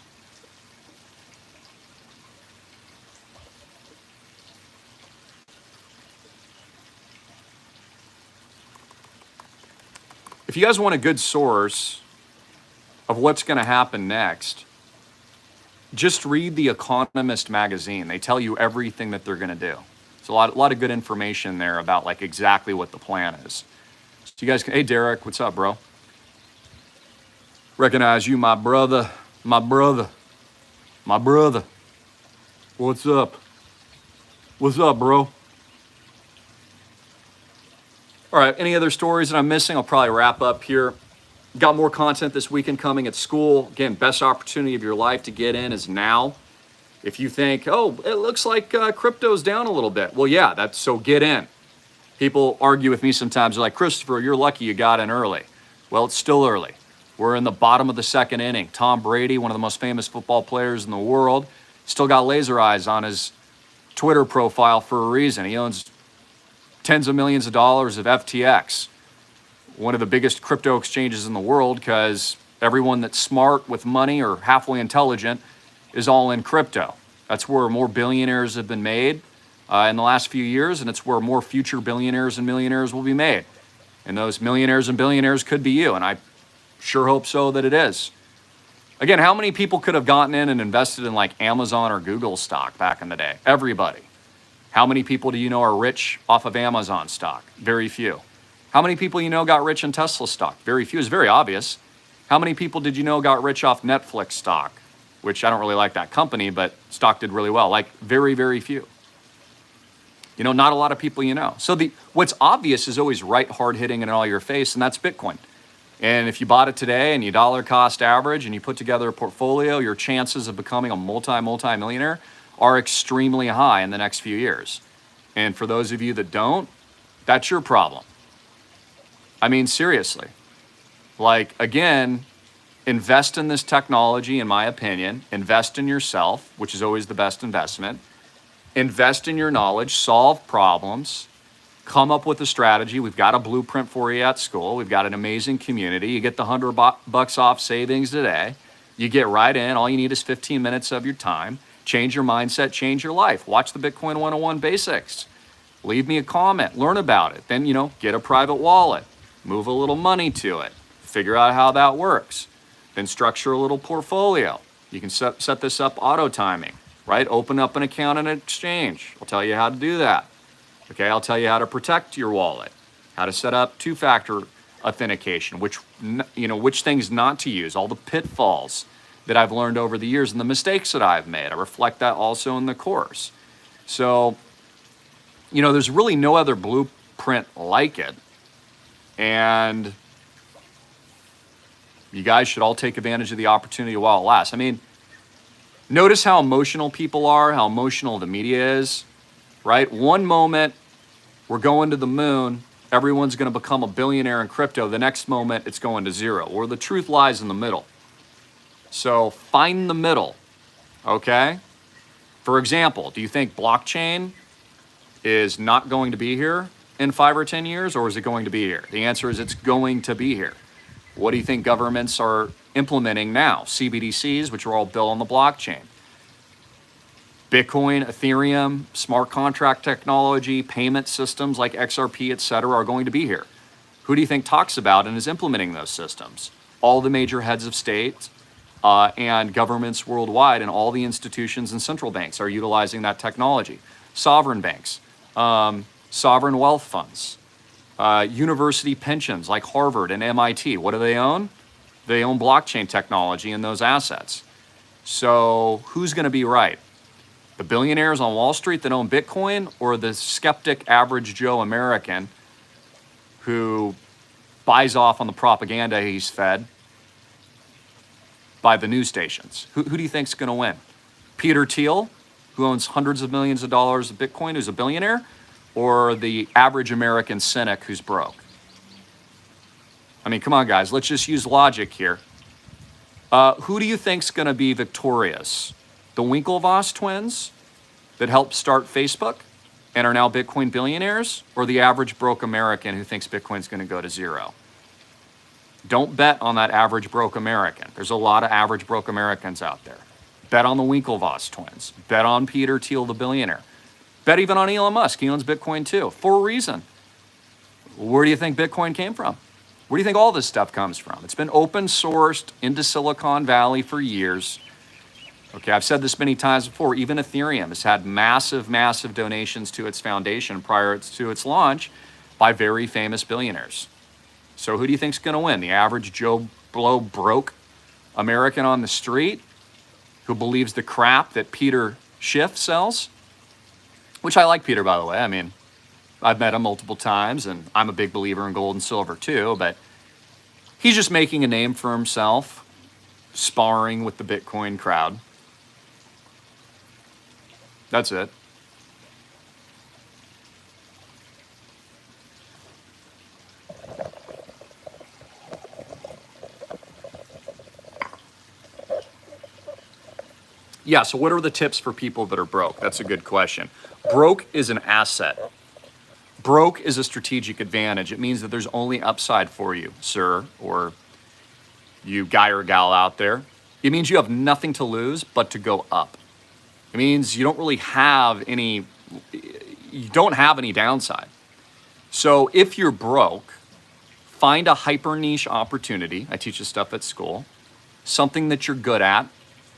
If you guys want a good source of what's going to happen next, just read The Economist magazine. They tell you everything that they're going to do. There's a lot of good information there about like exactly what the plan is. So you guys can, hey Derek, what's up, bro? Recognize you, my brother, my brother, my brother. What's up? What's up, bro? All right, any other stories that I'm missing? I'll probably wrap up here. Got more content this weekend coming at school. Again, best opportunity of your life to get in is now. If you think, oh, it looks like crypto's down a little bit. Well, yeah, so get in. People argue with me sometimes. They're like, Christopher, you're lucky you got in early. Well, it's still early. We're in the bottom of the second inning. Tom Brady, one of the most famous football players in the world, still got laser eyes on his Twitter profile for a reason. He owns tens of millions of dollars of FTX, one of the biggest crypto exchanges in the world, because everyone that's smart with money or halfway intelligent is all in crypto. That's where more billionaires have been made in the last few years, and it's where more future billionaires and millionaires will be made. And those millionaires and billionaires could be you, and I sure hope so that it is. Again, how many people could have gotten in and invested in like Amazon or Google stock back in the day? Everybody. How many people do you know are rich off of Amazon stock? Very few. How many people you know got rich in Tesla stock? Very few. It's very obvious. How many people did you know got rich off Netflix stock? Which I don't really like that company, but stock did really well. Like very, very few. You know, not a lot of people you know. So what's obvious is always right, hard hitting and in all your face, and that's Bitcoin. And if you bought it today and you dollar cost average and you put together a portfolio, your chances of becoming a multi-millionaire are extremely high in the next few years. And for those of you that don't, that's your problem. I mean, seriously. Like, again, invest in this technology, in my opinion. Invest in yourself, which is always the best investment. Invest in your knowledge, solve problems, come up with a strategy. We've got a blueprint for you at school. We've got an amazing community. You get the $100 off savings today. You get right in. All you need is 15 minutes of your time. Change your mindset, change your life. Watch the Bitcoin 101 basics. Leave me a comment, learn about it. Then, get a private wallet, move a little money to it, figure out how that works. Then structure a little portfolio. You can set this up auto timing, right? Open up an account in an exchange. I'll tell you how to do that. Okay, I'll tell you how to protect your wallet, how to set up two-factor authentication, which things not to use, all the pitfalls that I've learned over the years and the mistakes that I've made. I reflect that also in the course. So, there's really no other blueprint like it. And you guys should all take advantage of the opportunity while it lasts. I mean, notice how emotional people are, how emotional the media is, right? One moment, we're going to the moon, everyone's going to become a billionaire in crypto. The next moment, it's going to zero, or the truth lies in the middle. So find the middle, okay? For example, do you think blockchain is not going to be here in 5 or 10 years, or is it going to be here? The answer is it's going to be here. What do you think governments are implementing now? CBDCs, which are all built on the blockchain. Bitcoin, Ethereum, smart contract technology, payment systems like XRP, et cetera, are going to be here. Who do you think talks about and is implementing those systems? All the major heads of state and governments worldwide, and all the institutions and central banks are utilizing that technology. Sovereign banks, sovereign wealth funds, university pensions like Harvard and MIT. What do they own? They own blockchain technology and those assets. So who's going to be right? The billionaires on Wall Street that own Bitcoin, or the skeptic average Joe American who buys off on the propaganda he's fed by the news stations? Who do you think's going to win? Peter Thiel, who owns hundreds of millions of dollars of Bitcoin, who's a billionaire, or the average American cynic who's broke? I mean, come on, guys, let's just use logic here. Who do you think's going to be victorious? The Winklevoss twins that helped start Facebook and are now Bitcoin billionaires, or the average broke American who thinks Bitcoin's going to go to zero? Don't bet on that average broke American. There's a lot of average broke Americans out there. Bet on the Winklevoss twins. Bet on Peter Thiel, the billionaire. Bet even on Elon Musk. He owns Bitcoin too, for a reason. Where do you think Bitcoin came from? Where do you think all this stuff comes from? It's been open sourced into Silicon Valley for years. Okay, I've said this many times before. Even Ethereum has had massive, massive donations to its foundation prior to its launch by very famous billionaires. So who do you think's going to win? The average Joe Blow broke American on the street who believes the crap that Peter Schiff sells? Which I like Peter, by the way. I mean, I've met him multiple times, and I'm a big believer in gold and silver too, but he's just making a name for himself, sparring with the Bitcoin crowd. That's it. Yeah, so what are the tips for people that are broke? That's a good question. Broke is an asset. Broke is a strategic advantage. It means that there's only upside for you, sir, or you guy or gal out there. It means you have nothing to lose but to go up. It means you don't really have any, you don't have any downside. So if you're broke, find a hyper niche opportunity. I teach this stuff at school. Something that you're good at.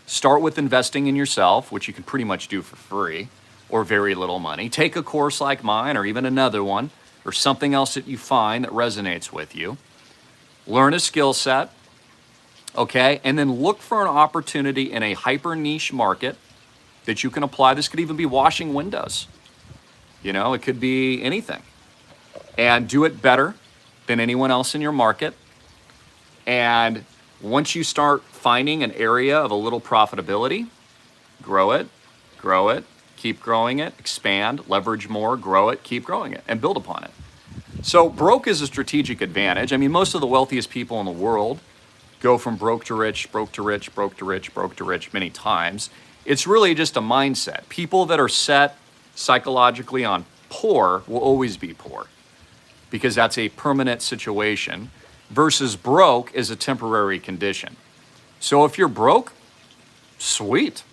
Start with investing in yourself, which you can pretty much do for free or very little money. Take a course like mine, or even another one, or something else that you find that resonates with you. Learn a skill set, okay? And then look for an opportunity in a hyper niche market that you can apply. This could even be washing windows. You know, it could be anything. And do it better than anyone else in your market. And once you start finding an area of a little profitability, grow it, keep growing it, expand, leverage more, grow it, keep growing it, and build upon it. So broke is a strategic advantage. I mean, most of the wealthiest people in the world go from broke to rich, broke to rich, broke to rich, broke to rich many times. It's really just a mindset. People that are set psychologically on poor will always be poor because that's a permanent situation, versus broke is a temporary condition. So if you're broke, sweet.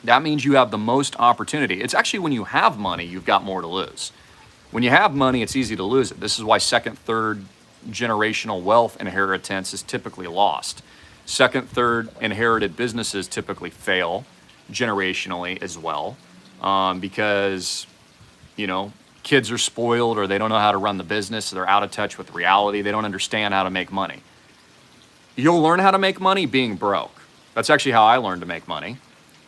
That means you have the most opportunity. It's actually when you have money, you've got more to lose. When you have money, it's easy to lose it. This is why second, third generational wealth inheritance is typically lost. Second, third inherited businesses typically fail generationally as well, because, you know, kids are spoiled, or they don't know how to run the business. So they're out of touch with reality. They don't understand how to make money. You'll learn how to make money being broke. That's actually how I learned to make money,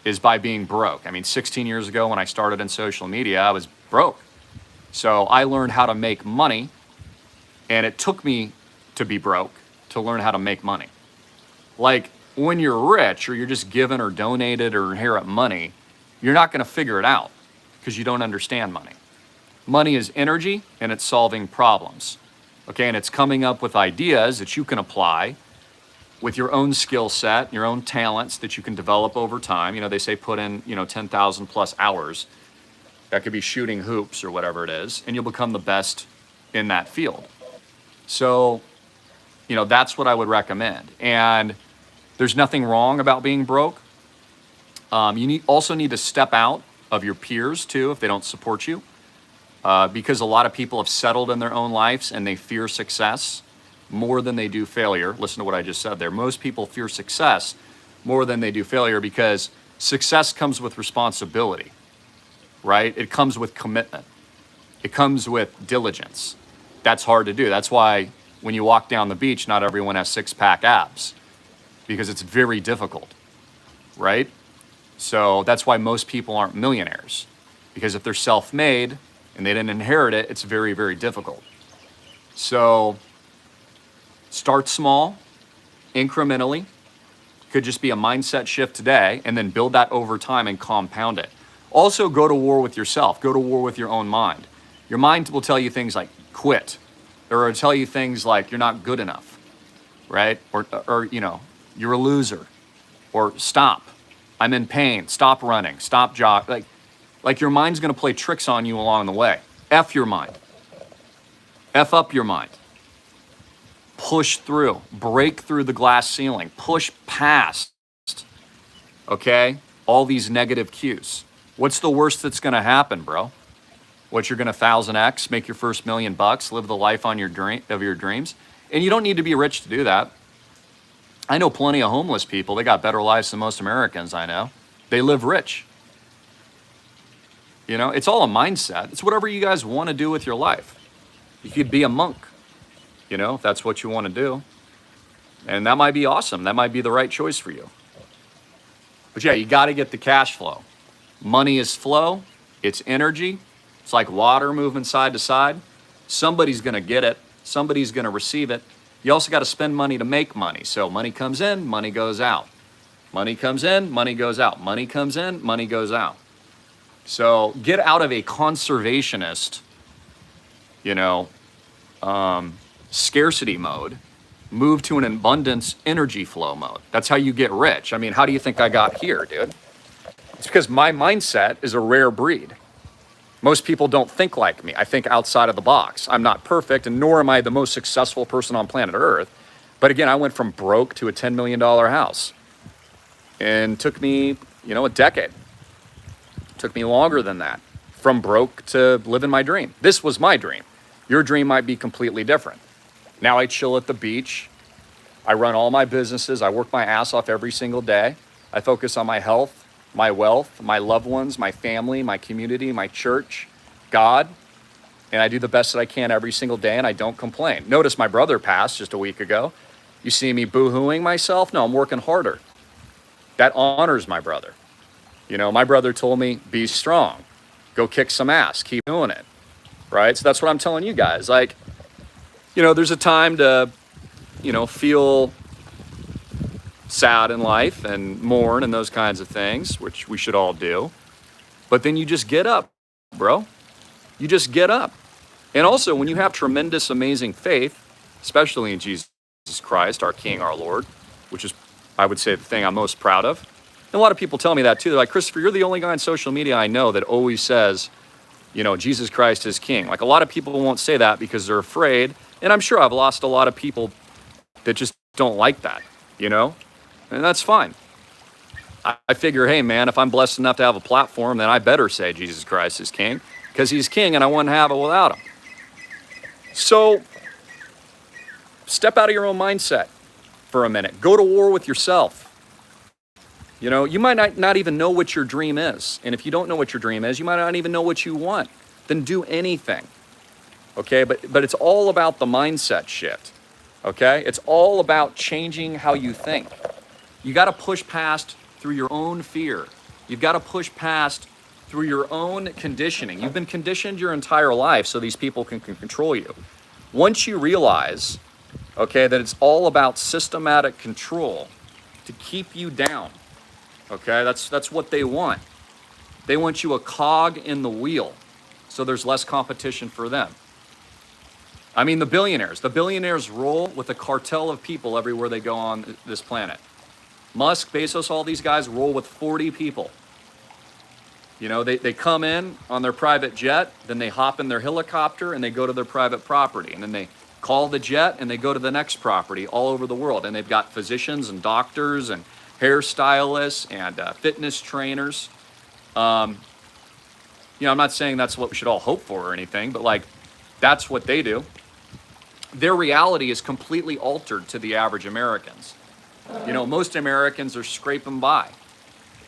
is by being broke. I mean, 16 years ago when I started in social media, I was broke. So I learned how to make money, and it took me to be broke to learn how to make money. Like, when you're rich, or you're just given or donated or inherit money, you're not going to figure it out because you don't understand money. Money is energy, and it's solving problems. Okay, and it's coming up with ideas that you can apply with your own skill set, your own talents that you can develop over time. You know, they say put in, 10,000 plus hours. That could be shooting hoops or whatever it is, and you'll become the best in that field. So, that's what I would recommend. And there's nothing wrong about being broke. Also need to step out of your peers too if they don't support you, because a lot of people have settled in their own lives and they fear success more than they do failure. Listen to what I just said there. Most people fear success more than they do failure because success comes with responsibility, right? It comes with commitment. It comes with diligence. That's hard to do. That's why when you walk down the beach, not everyone has six-pack abs, because it's very difficult, right? So that's why most people aren't millionaires, because if they're self-made and they didn't inherit it, it's very, very difficult. So start small, incrementally. Could just be a mindset shift today, and then build that over time and compound it. Also, go to war with yourself. Go to war with your own mind. Your mind will tell you things like quit, or it'll tell you things like you're not good enough, right? Or you know, you're a loser, or stop. I'm in pain. Stop running. Stop jogging. Like your mind's going to play tricks on you along the way. F your mind. F up your mind. Push through. Break through the glass ceiling. Push past, okay, all these negative cues. What's the worst that's going to happen, bro? What, you're going to 1000x, make your first $1 million, live the life on your dreams? And you don't need to be rich to do that. I know plenty of homeless people. They got better lives than most Americans I know. They live rich. You know, it's all a mindset. It's whatever you guys want to do with your life. You could be a monk, you know, if that's what you want to do. And that might be awesome. That might be the right choice for you. But yeah, you got to get the cash flow. Money is flow. It's energy. It's like water moving side to side. Somebody's going to get it. Somebody's going to receive it. You also got to spend money to make money. So money comes in, money goes out. Money comes in, money goes out. Money comes in, money goes out. So get out of a conservationist, you know, scarcity mode. Move to an abundance energy flow mode. That's how you get rich. I mean, how do you think I got here, dude? It's because my mindset is a rare breed. Most people don't think like me. I think outside of the box. I'm not perfect, and nor am I the most successful person on planet Earth. But again, I went from broke to a $10 million house. And it took me, you know, a decade. It took me longer than that. From broke to living my dream. This was my dream. Your dream might be completely different. Now I chill at the beach. I run all my businesses. I work my ass off every single day. I focus on my health, my wealth, my loved ones, my family, my community, my church, God. And I do the best that I can every single day, and I don't complain. Notice my brother passed just a week ago. You see me boo-hooing myself? No, I'm working harder. That honors my brother. You know, my brother told me, be strong. Go kick some ass. Keep doing it. Right? So that's what I'm telling you guys. Like, you know, there's a time to, you know, feel sad in life and mourn and those kinds of things, which we should all do. But then you just get up, bro. You just get up. And also, when you have tremendous, amazing faith, especially in Jesus Christ, our King, our Lord, which is, I would say, the thing I'm most proud of. And a lot of people tell me that too. They're like, Christopher, you're the only guy on social media I know that always says, you know, Jesus Christ is King. Like, a lot of people won't say that because they're afraid. And I'm sure I've lost a lot of people that just don't like that, you know? And that's fine. I figure, hey, man, if I'm blessed enough to have a platform, then I better say Jesus Christ is King, because he's King and I wouldn't have it without him. So step out of your own mindset for a minute. Go to war with yourself. You know, you might not even know what your dream is. And if you don't know what your dream is, you might not even know what you want. Then do anything. Okay, but it's all about the mindset shift. Okay, it's all about changing how you think. You got to push past through your own fear. You've got to push past through your own conditioning. You've been conditioned your entire life so these people can control you. Once you realize, okay, that it's all about systematic control to keep you down. Okay, that's what they want. They want you a cog in the wheel, so there's less competition for them. I mean, the billionaires roll with a cartel of people everywhere they go on this planet. Musk, Bezos, all these guys roll with 40 people. You know, they come in on their private jet, then they hop in their helicopter and they go to their private property. And then they call the jet and they go to the next property all over the world. And they've got physicians and doctors and hairstylists and fitness trainers. I'm not saying that's what we should all hope for or anything, but like, that's what they do. Their reality is completely altered to the average Americans. Most Americans are scraping by.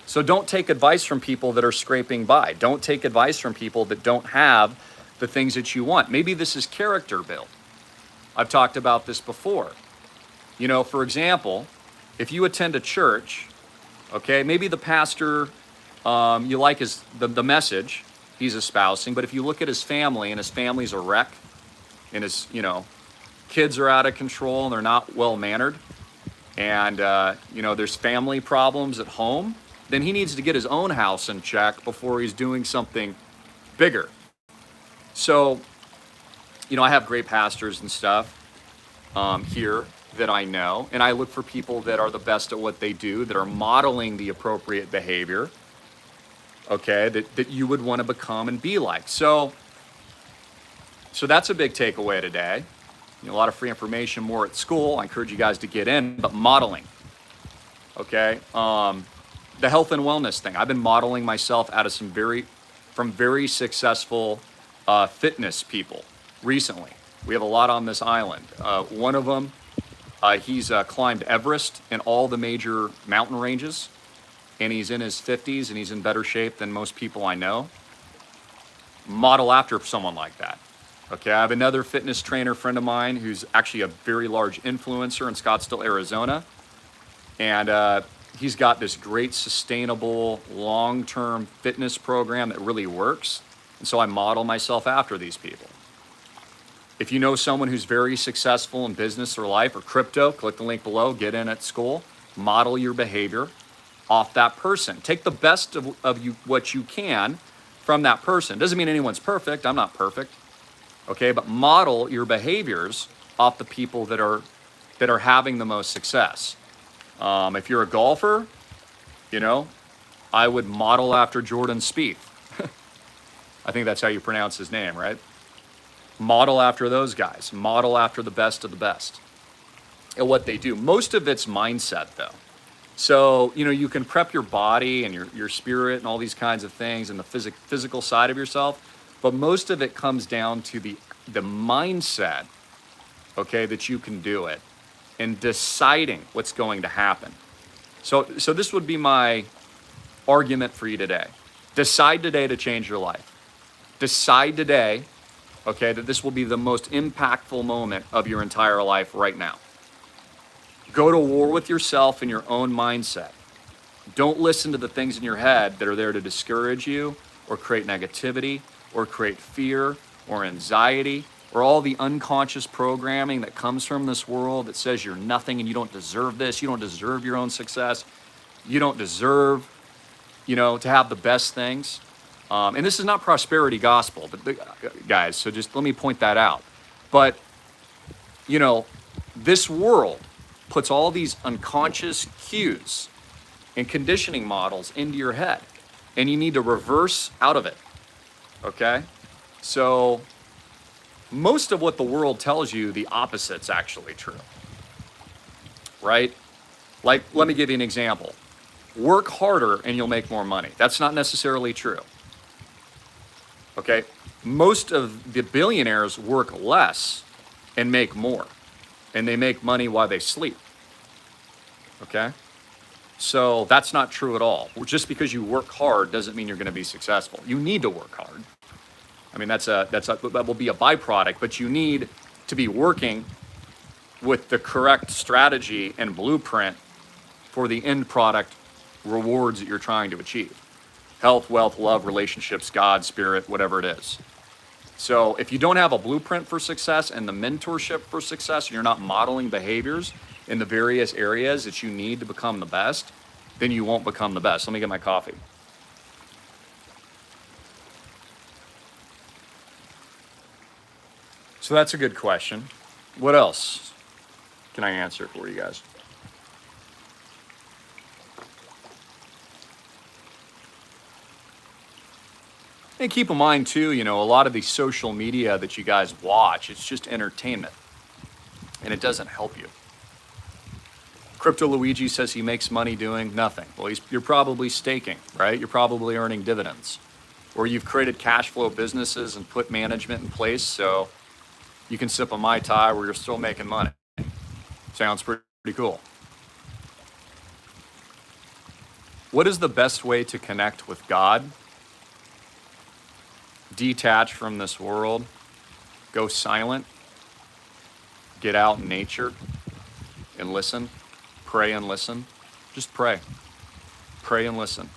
So don't take advice from people that are scraping by. Don't take advice from people that don't have the things that you want. Maybe this is character build. I've talked about this before. For example, if you attend a church, okay, maybe the pastor, you like the message he's espousing, but if you look at his family and his family's a wreck and his, kids are out of control and they're not well-mannered and, there's family problems at home, then he needs to get his own house in check before he's doing something bigger. So, I have great pastors and stuff here that I know, and I look for people that are the best at what they do, that are modeling the appropriate behavior, okay, that you would want to become and be like. So that's a big takeaway today. A lot of free information, more at school. I encourage you guys to get in, but modeling, okay? The health and wellness thing. I've been modeling myself out of from very successful fitness people recently. We have a lot on this island. One of them, he's climbed Everest and all the major mountain ranges, and he's in his 50s and he's in better shape than most people I know. Model after someone like that. Okay, I have another fitness trainer friend of mine who's actually a very large influencer in Scottsdale, Arizona. And he's got this great sustainable long-term fitness program that really works. And so I model myself after these people. If you know someone who's very successful in business or life or crypto, click the link below, get in at school, model your behavior off that person. Take the best of you, what you can from that person. Doesn't mean anyone's perfect. I'm not perfect. Okay, but model your behaviors off the people that are having the most success. If you're a golfer, I would model after Jordan Spieth. I think that's how you pronounce his name, right? Model after those guys. Model after the best of the best at what they do. Most of it's mindset, though. So, you can prep your body and your spirit and all these kinds of things and the physical side of yourself, but most of it comes down to the mindset, okay, that you can do it and deciding what's going to happen. So this would be my argument for you today. Decide today to change your life. Decide today, okay, that this will be the most impactful moment of your entire life right now. Go to war with yourself and your own mindset. Don't listen to the things in your head that are there to discourage you or create negativity or create fear or anxiety or all the unconscious programming that comes from this world that says you're nothing and you don't deserve this, you don't deserve your own success, you don't deserve, to have the best things. And this is not prosperity gospel, guys, so just let me point that out. But, this world puts all these unconscious cues and conditioning models into your head, and you need to reverse out of it, okay? So most of what the world tells you, the opposite's actually true, right? Like, let me give you an example. Work harder and you'll make more money. That's not necessarily true, okay? Most of the billionaires work less and make more, and they make money while they sleep, okay? So that's not true at all. Just because you work hard doesn't mean you're going to be successful. You need to work hard. I mean, that will be a byproduct, but you need to be working with the correct strategy and blueprint for the end product rewards that you're trying to achieve. Health, wealth, love, relationships, God, spirit, whatever it is. So if you don't have a blueprint for success and the mentorship for success, and you're not modeling behaviors in the various areas that you need to become the best, then you won't become the best. Let me get my coffee. So that's a good question. What else can I answer for you guys? And keep in mind too, a lot of the social media that you guys watch, it's just entertainment and it doesn't help you. Crypto Luigi says he makes money doing nothing. Well, you're probably staking, right? You're probably earning dividends. Or you've created cash flow businesses and put management in place so you can sip a Mai Tai where you're still making money. Sounds pretty cool. What is the best way to connect with God? Detach from this world, go silent, get out in nature and listen, pray and listen. Just pray. Pray and listen.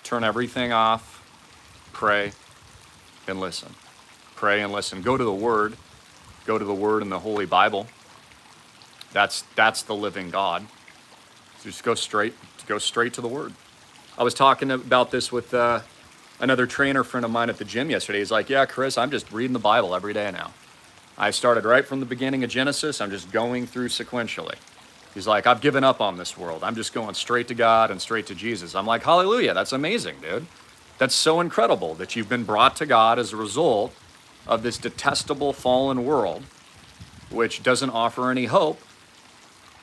Turn everything off, pray and listen. Pray and listen. Go to the Word. Go to the Word in the Holy Bible. That's the living God. So just go straight to the Word. I was talking about this with another trainer friend of mine at the gym yesterday. He's like, yeah, Chris, I'm just reading the Bible every day now. I started right from the beginning of Genesis. I'm just going through sequentially. He's like, I've given up on this world. I'm just going straight to God and straight to Jesus. I'm like, hallelujah, that's amazing, dude. That's so incredible that you've been brought to God as a result of this detestable fallen world, which doesn't offer any hope.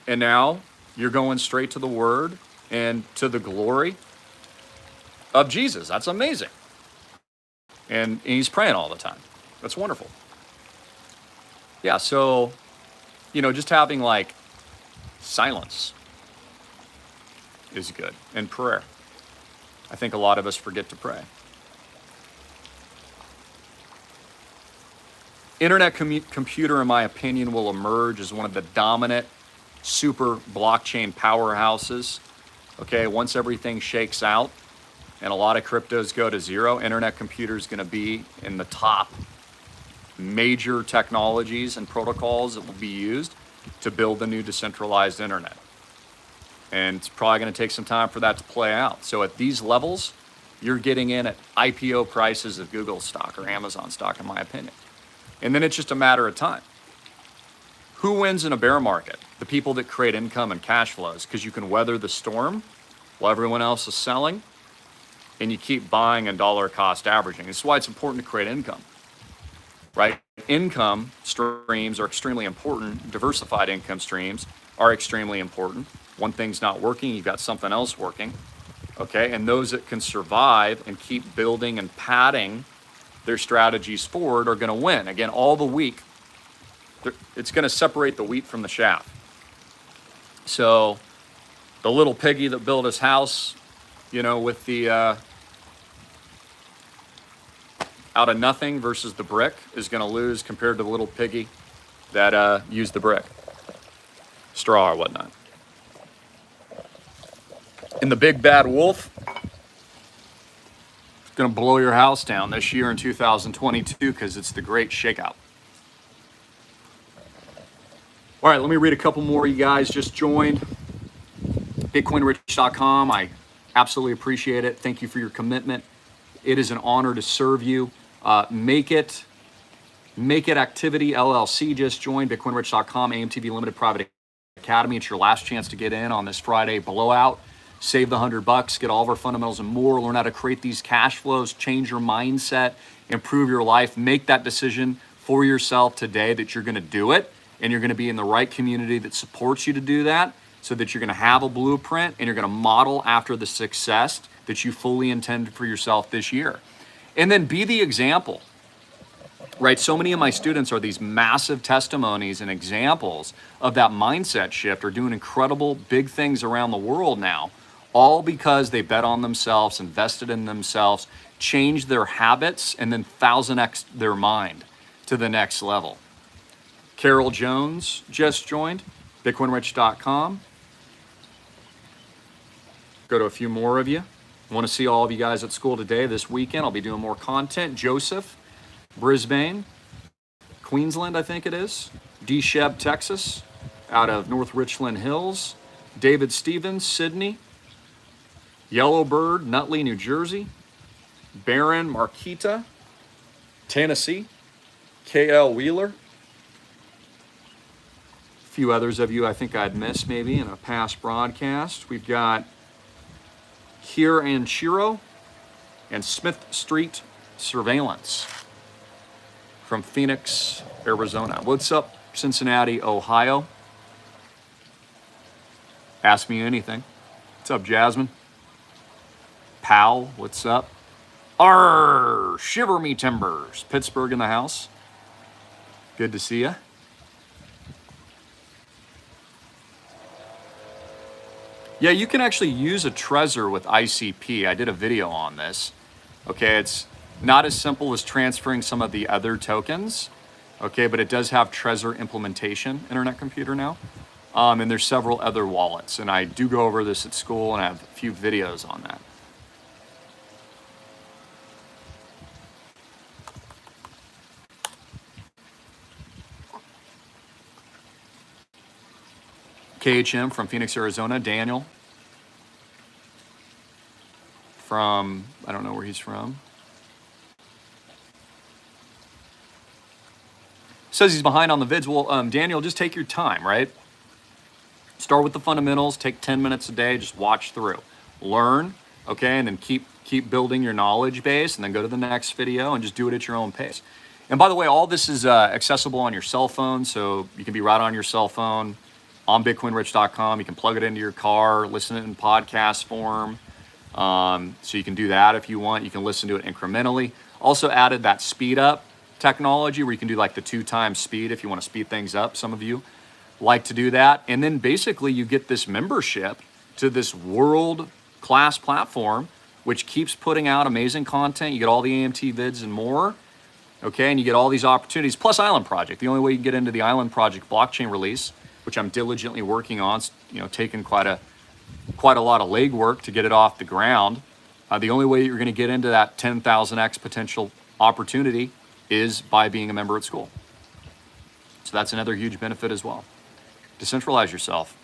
And now you're going straight to the Word and to the glory of Jesus. That's amazing. And he's praying all the time. That's wonderful. Yeah, so, just having like silence is good, and prayer. I think a lot of us forget to pray. Internet computer, in my opinion, will emerge as one of the dominant super blockchain powerhouses. Okay, once everything shakes out and a lot of cryptos go to zero, internet computer is going to be in the top major technologies and protocols that will be used to build the new decentralized internet. And it's probably going to take some time for that to play out. So at these levels, you're getting in at IPO prices of Google stock or Amazon stock, in my opinion. And then it's just a matter of time. Who wins in a bear market? The people that create income and cash flows, because you can weather the storm while everyone else is selling, and you keep buying and dollar cost averaging. This is why it's important to create income, right? Income streams are extremely important. Diversified income streams are extremely important. One thing's not working, you've got something else working, okay? And those that can survive and keep building and padding their strategies forward are going to win. Again, all the week, it's going to separate the wheat from the chaff. So the little piggy that built his house, with the out of nothing versus the brick is going to lose compared to the little piggy that used the brick, straw or whatnot. And the big bad wolf is going to blow your house down this year in 2022 because it's the great shakeout. All right, let me read a couple more. You guys just joined bitcoinrich.com. I absolutely appreciate it. Thank you for your commitment. It is an honor to serve you. Make it Activity LLC just joined bitcoinrich.com, AMTV Limited Private Academy. It's your last chance to get in on this Friday blowout. Save the $100, get all of our fundamentals and more, learn how to create these cash flows, change your mindset, improve your life, make that decision for yourself today that you're going to do it, and you're going to be in the right community that supports you to do that, so that you're going to have a blueprint and you're going to model after the success that you fully intended for yourself this year. And then be the example, right? So many of my students are these massive testimonies and examples of that mindset shift, are doing incredible big things around the world now, all because they bet on themselves, invested in themselves, changed their habits, and then 1000x their mind to the next level. Carol Jones just joined, bitcoinrich.com. Go to a few more of you. I want to see all of you guys at school today, this weekend. I'll be doing more content. Joseph, Brisbane, Queensland, I think it is. D. Sheb, Texas, out of North Richland Hills. David Stevens, Sydney. Yellowbird, Nutley, New Jersey. Baron Marquita, Tennessee. K.L. Wheeler. A few others of you I think I'd missed maybe in a past broadcast. We've got Kier and Shiro and Smith Street Surveillance from Phoenix, Arizona. What's up, Cincinnati, Ohio? Ask me anything. What's up, Jasmine? Pal, what's up? Arr, shiver me timbers. Pittsburgh in the house. Good to see you. Yeah, you can actually use a Trezor with ICP. I did a video on this. Okay, it's not as simple as transferring some of the other tokens. Okay, but it does have Trezor implementation, Internet Computer now. And there's several other wallets. And I do go over this at school, and I have a few videos on that. KHM from Phoenix, Arizona. Daniel from, I don't know where he's from. Says he's behind on the vids. Well, Daniel, just take your time, right? Start with the fundamentals, take 10 minutes a day, just watch through. Learn, okay, and then keep building your knowledge base, and then go to the next video and just do it at your own pace. And by the way, all this is accessible on your cell phone, so you can be right on your cell phone on bitcoinrich.com. You can plug it into your car, listen to it in podcast form. So you can do that if you want. You can listen to it incrementally. Also added that speed up technology where you can do like the 2 times speed if you want to speed things up. Some of you like to do that. And then basically you get this membership to this world-class platform, which keeps putting out amazing content. You get all the AMT vids and more. Okay, and you get all these opportunities, plus Island Project. The only way you can get into the Island Project blockchain release, which I'm diligently working on, taking quite a lot of legwork to get it off the ground. The only way you're going to get into that 10,000x potential opportunity is by being a member at school. So that's another huge benefit as well. Decentralize yourself.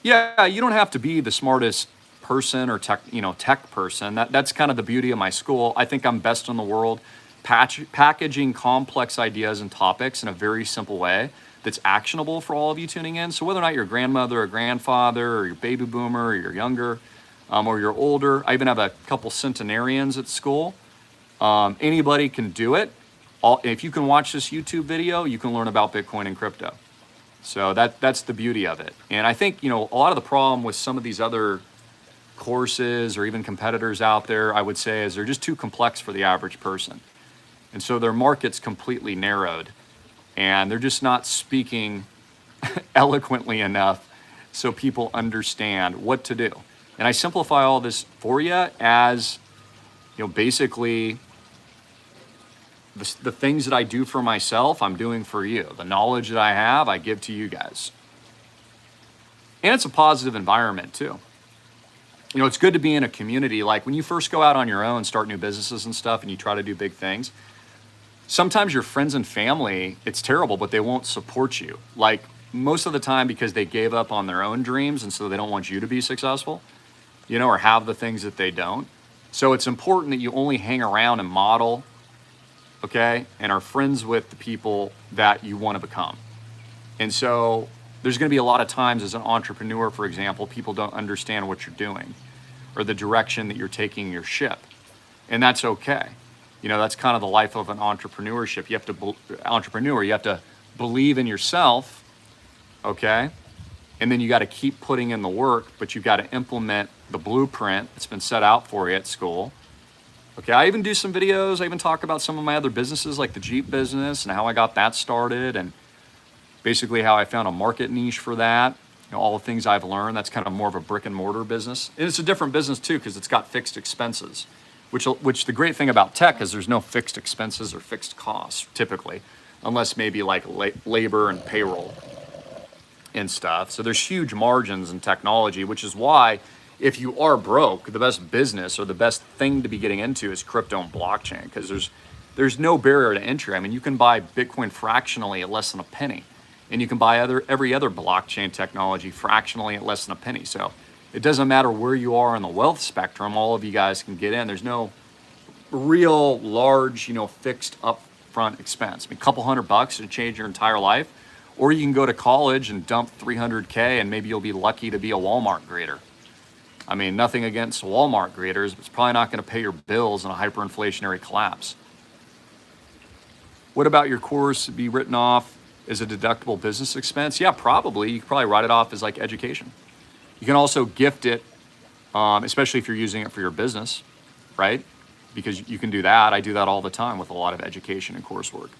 Yeah, you don't have to be the smartest person or tech person. That's kind of the beauty of my school. I think I'm best in the world packaging complex ideas and topics in a very simple way that's actionable for all of you tuning in. So whether or not you're a grandmother or grandfather or you're baby boomer or you're younger or you're older, I even have a couple centenarians at school. Anybody can do it. If you can watch this YouTube video, you can learn about Bitcoin and crypto. So that's the beauty of it. And I think, a lot of the problem with some of these other courses or even competitors out there, I would say, is they're just too complex for the average person. And so their market's completely narrowed. And they're just not speaking eloquently enough so people understand what to do. And I simplify all this for you as, basically the things that I do for myself, I'm doing for you. The knowledge that I have, I give to you guys. And it's a positive environment too. It's good to be in a community. Like when you first go out on your own, start new businesses and stuff, and you try to do big things, sometimes your friends and family, it's terrible, but they won't support you. Like most of the time because they gave up on their own dreams and so they don't want you to be successful, or have the things that they don't. So it's important that you only hang around and model, okay, and are friends with the people that you want to become. And so there's going to be a lot of times as an entrepreneur, for example, people don't understand what you're doing or the direction that you're taking your ship. And that's okay. That's kind of the life of an entrepreneurship. You have to believe in yourself, okay? And then you got to keep putting in the work, but you've got to implement the blueprint that's been set out for you at school. Okay, I even do some videos. I even talk about some of my other businesses like the Jeep business and how I got that started and basically how I found a market niche for that. All the things I've learned. That's kind of more of a brick and mortar business. And it's a different business too because it's got fixed expenses. Which the great thing about tech is there's no fixed expenses or fixed costs typically, unless maybe like labor and payroll and stuff. So there's huge margins in technology, which is why if you are broke, the best business or the best thing to be getting into is crypto and blockchain because there's no barrier to entry. I mean, you can buy Bitcoin fractionally at less than a penny, and you can buy every other blockchain technology fractionally at less than a penny. So it doesn't matter where you are in the wealth spectrum, all of you guys can get in. There's no real large, fixed upfront expense. I mean, a couple $100 to change your entire life, or you can go to college and dump $300K and maybe you'll be lucky to be a Walmart grader. I mean, nothing against Walmart graders, but it's probably not going to pay your bills in a hyperinflationary collapse. What about your course be written off as a deductible business expense? Yeah, probably. You could probably write it off as like education. You can also gift it, especially if you're using it for your business, right? Because you can do that. I do that all the time with a lot of education and coursework.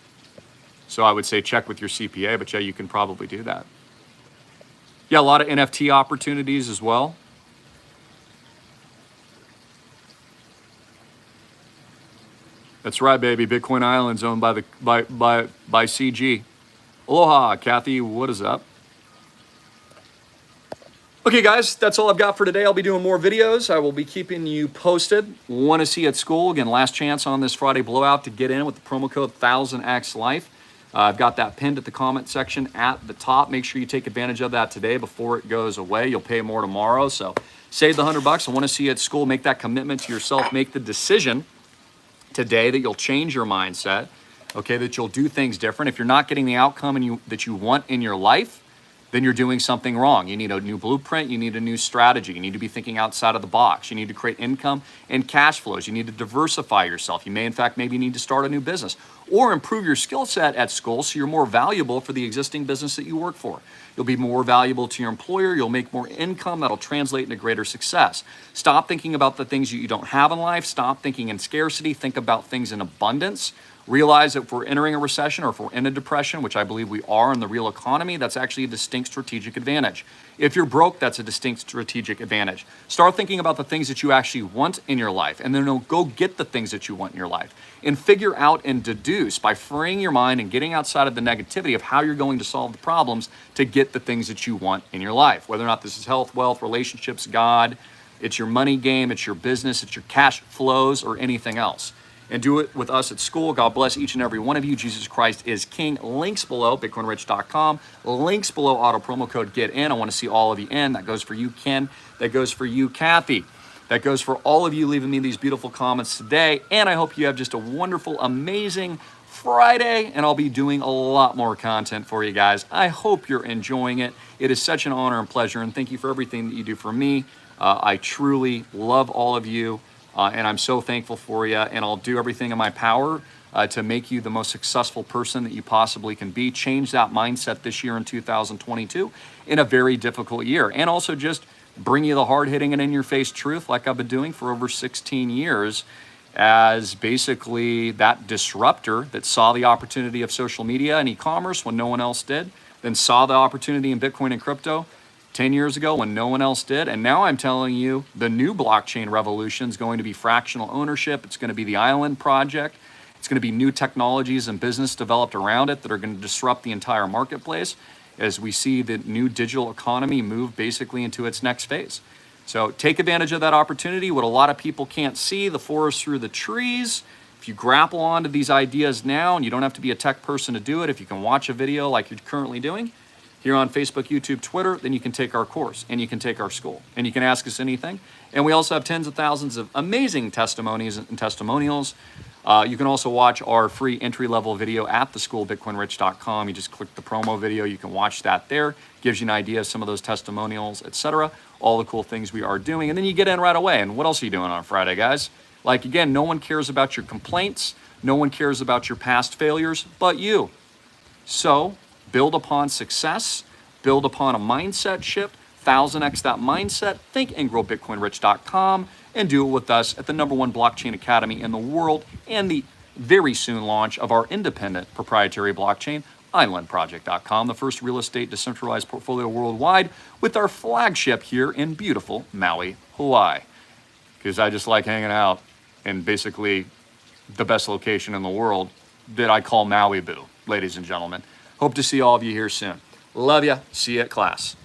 So I would say check with your CPA, but yeah, you can probably do that. Yeah, a lot of NFT opportunities as well. That's right, baby. Bitcoin Island's owned by CG. Aloha, Kathy. What is up? Okay, guys, that's all I've got for today. I'll be doing more videos. I will be keeping you posted. Want to see you at school? Again, last chance on this Friday blowout to get in with the promo code 1000X Life. I've got that pinned at the comment section at the top. Make sure you take advantage of that today before it goes away. You'll pay more tomorrow. So save the $100. I want to see you at school. Make that commitment to yourself. Make the decision today that you'll change your mindset, okay, that you'll do things different. If you're not getting the outcome that you want in your life, then you're doing something wrong. You need a new blueprint. You need a new strategy. You need to be thinking outside of the box. You need to create income and cash flows. You need to diversify yourself. You may, in fact, maybe need to start a new business or improve your skill set at school so you're more valuable for the existing business that you work for. You'll be more valuable to your employer. You'll make more income. That'll translate into greater success. Stop thinking about the things you don't have in life. Stop thinking in scarcity. Think about things in abundance. Realize that if we're entering a recession or if we're in a depression, which I believe we are in the real economy, that's actually a distinct strategic advantage. If you're broke, that's a distinct strategic advantage. Start thinking about the things that you actually want in your life, and then go get the things that you want in your life. And figure out and deduce by freeing your mind and getting outside of the negativity of how you're going to solve the problems to get the things that you want in your life. Whether or not this is health, wealth, relationships, God, it's your money game, it's your business, it's your cash flows, or anything else. And do it with us at school. God bless each and every one of you. Jesus Christ is King. Links below, bitcoinrich.com. Links below, auto promo code get in. I want to see all of you in. That goes for you, Ken. That goes for you, Kathy. That goes for all of you leaving me these beautiful comments today. And I hope you have just a wonderful, amazing Friday. And I'll be doing a lot more content for you guys. I hope you're enjoying it. It is such an honor and pleasure. And thank you for everything that you do for me. I truly love all of you. And I'm so thankful for you, and I'll do everything in my power to make you the most successful person that you possibly can be. Change that mindset this year in 2022 in a very difficult year. And also just bring you the hard-hitting and in-your-face truth like I've been doing for over 16 years as basically that disruptor that saw the opportunity of social media and e-commerce when no one else did, then saw the opportunity in Bitcoin and crypto 10 years ago when no one else did. And now I'm telling you the new blockchain revolution is going to be fractional ownership. It's going to be the Island project. It's going to be new technologies and business developed around it that are going to disrupt the entire marketplace as we see the new digital economy move basically into its next phase. So take advantage of that opportunity. What a lot of people can't see, the forest through the trees. If you grapple onto these ideas now, and you don't have to be a tech person to do it, if you can watch a video like you're currently doing, here on Facebook, YouTube, Twitter, then you can take our course and you can take our school and you can ask us anything. And we also have tens of thousands of amazing testimonies and testimonials. You can also watch our free entry-level video at theschoolbitcoinrich.com. You just click the promo video. You can watch that there. Gives you an idea of some of those testimonials, etc. All the cool things we are doing. And then you get in right away. And what else are you doing on Friday, guys? Like, again, no one cares about your complaints. No one cares about your past failures but you. So build upon success, build upon a mindset shift, 1000x that mindset, think and grow bitcoinrich.com, and do it with us at the #1 blockchain academy in the world and the very soon launch of our independent proprietary blockchain, islandproject.com, the first real estate decentralized portfolio worldwide with our flagship here in beautiful Maui, Hawaii. Because I just like hanging out in basically the best location in the world that I call Maui Boo, ladies and gentlemen. Hope to see all of you here soon. Love ya. See you at class.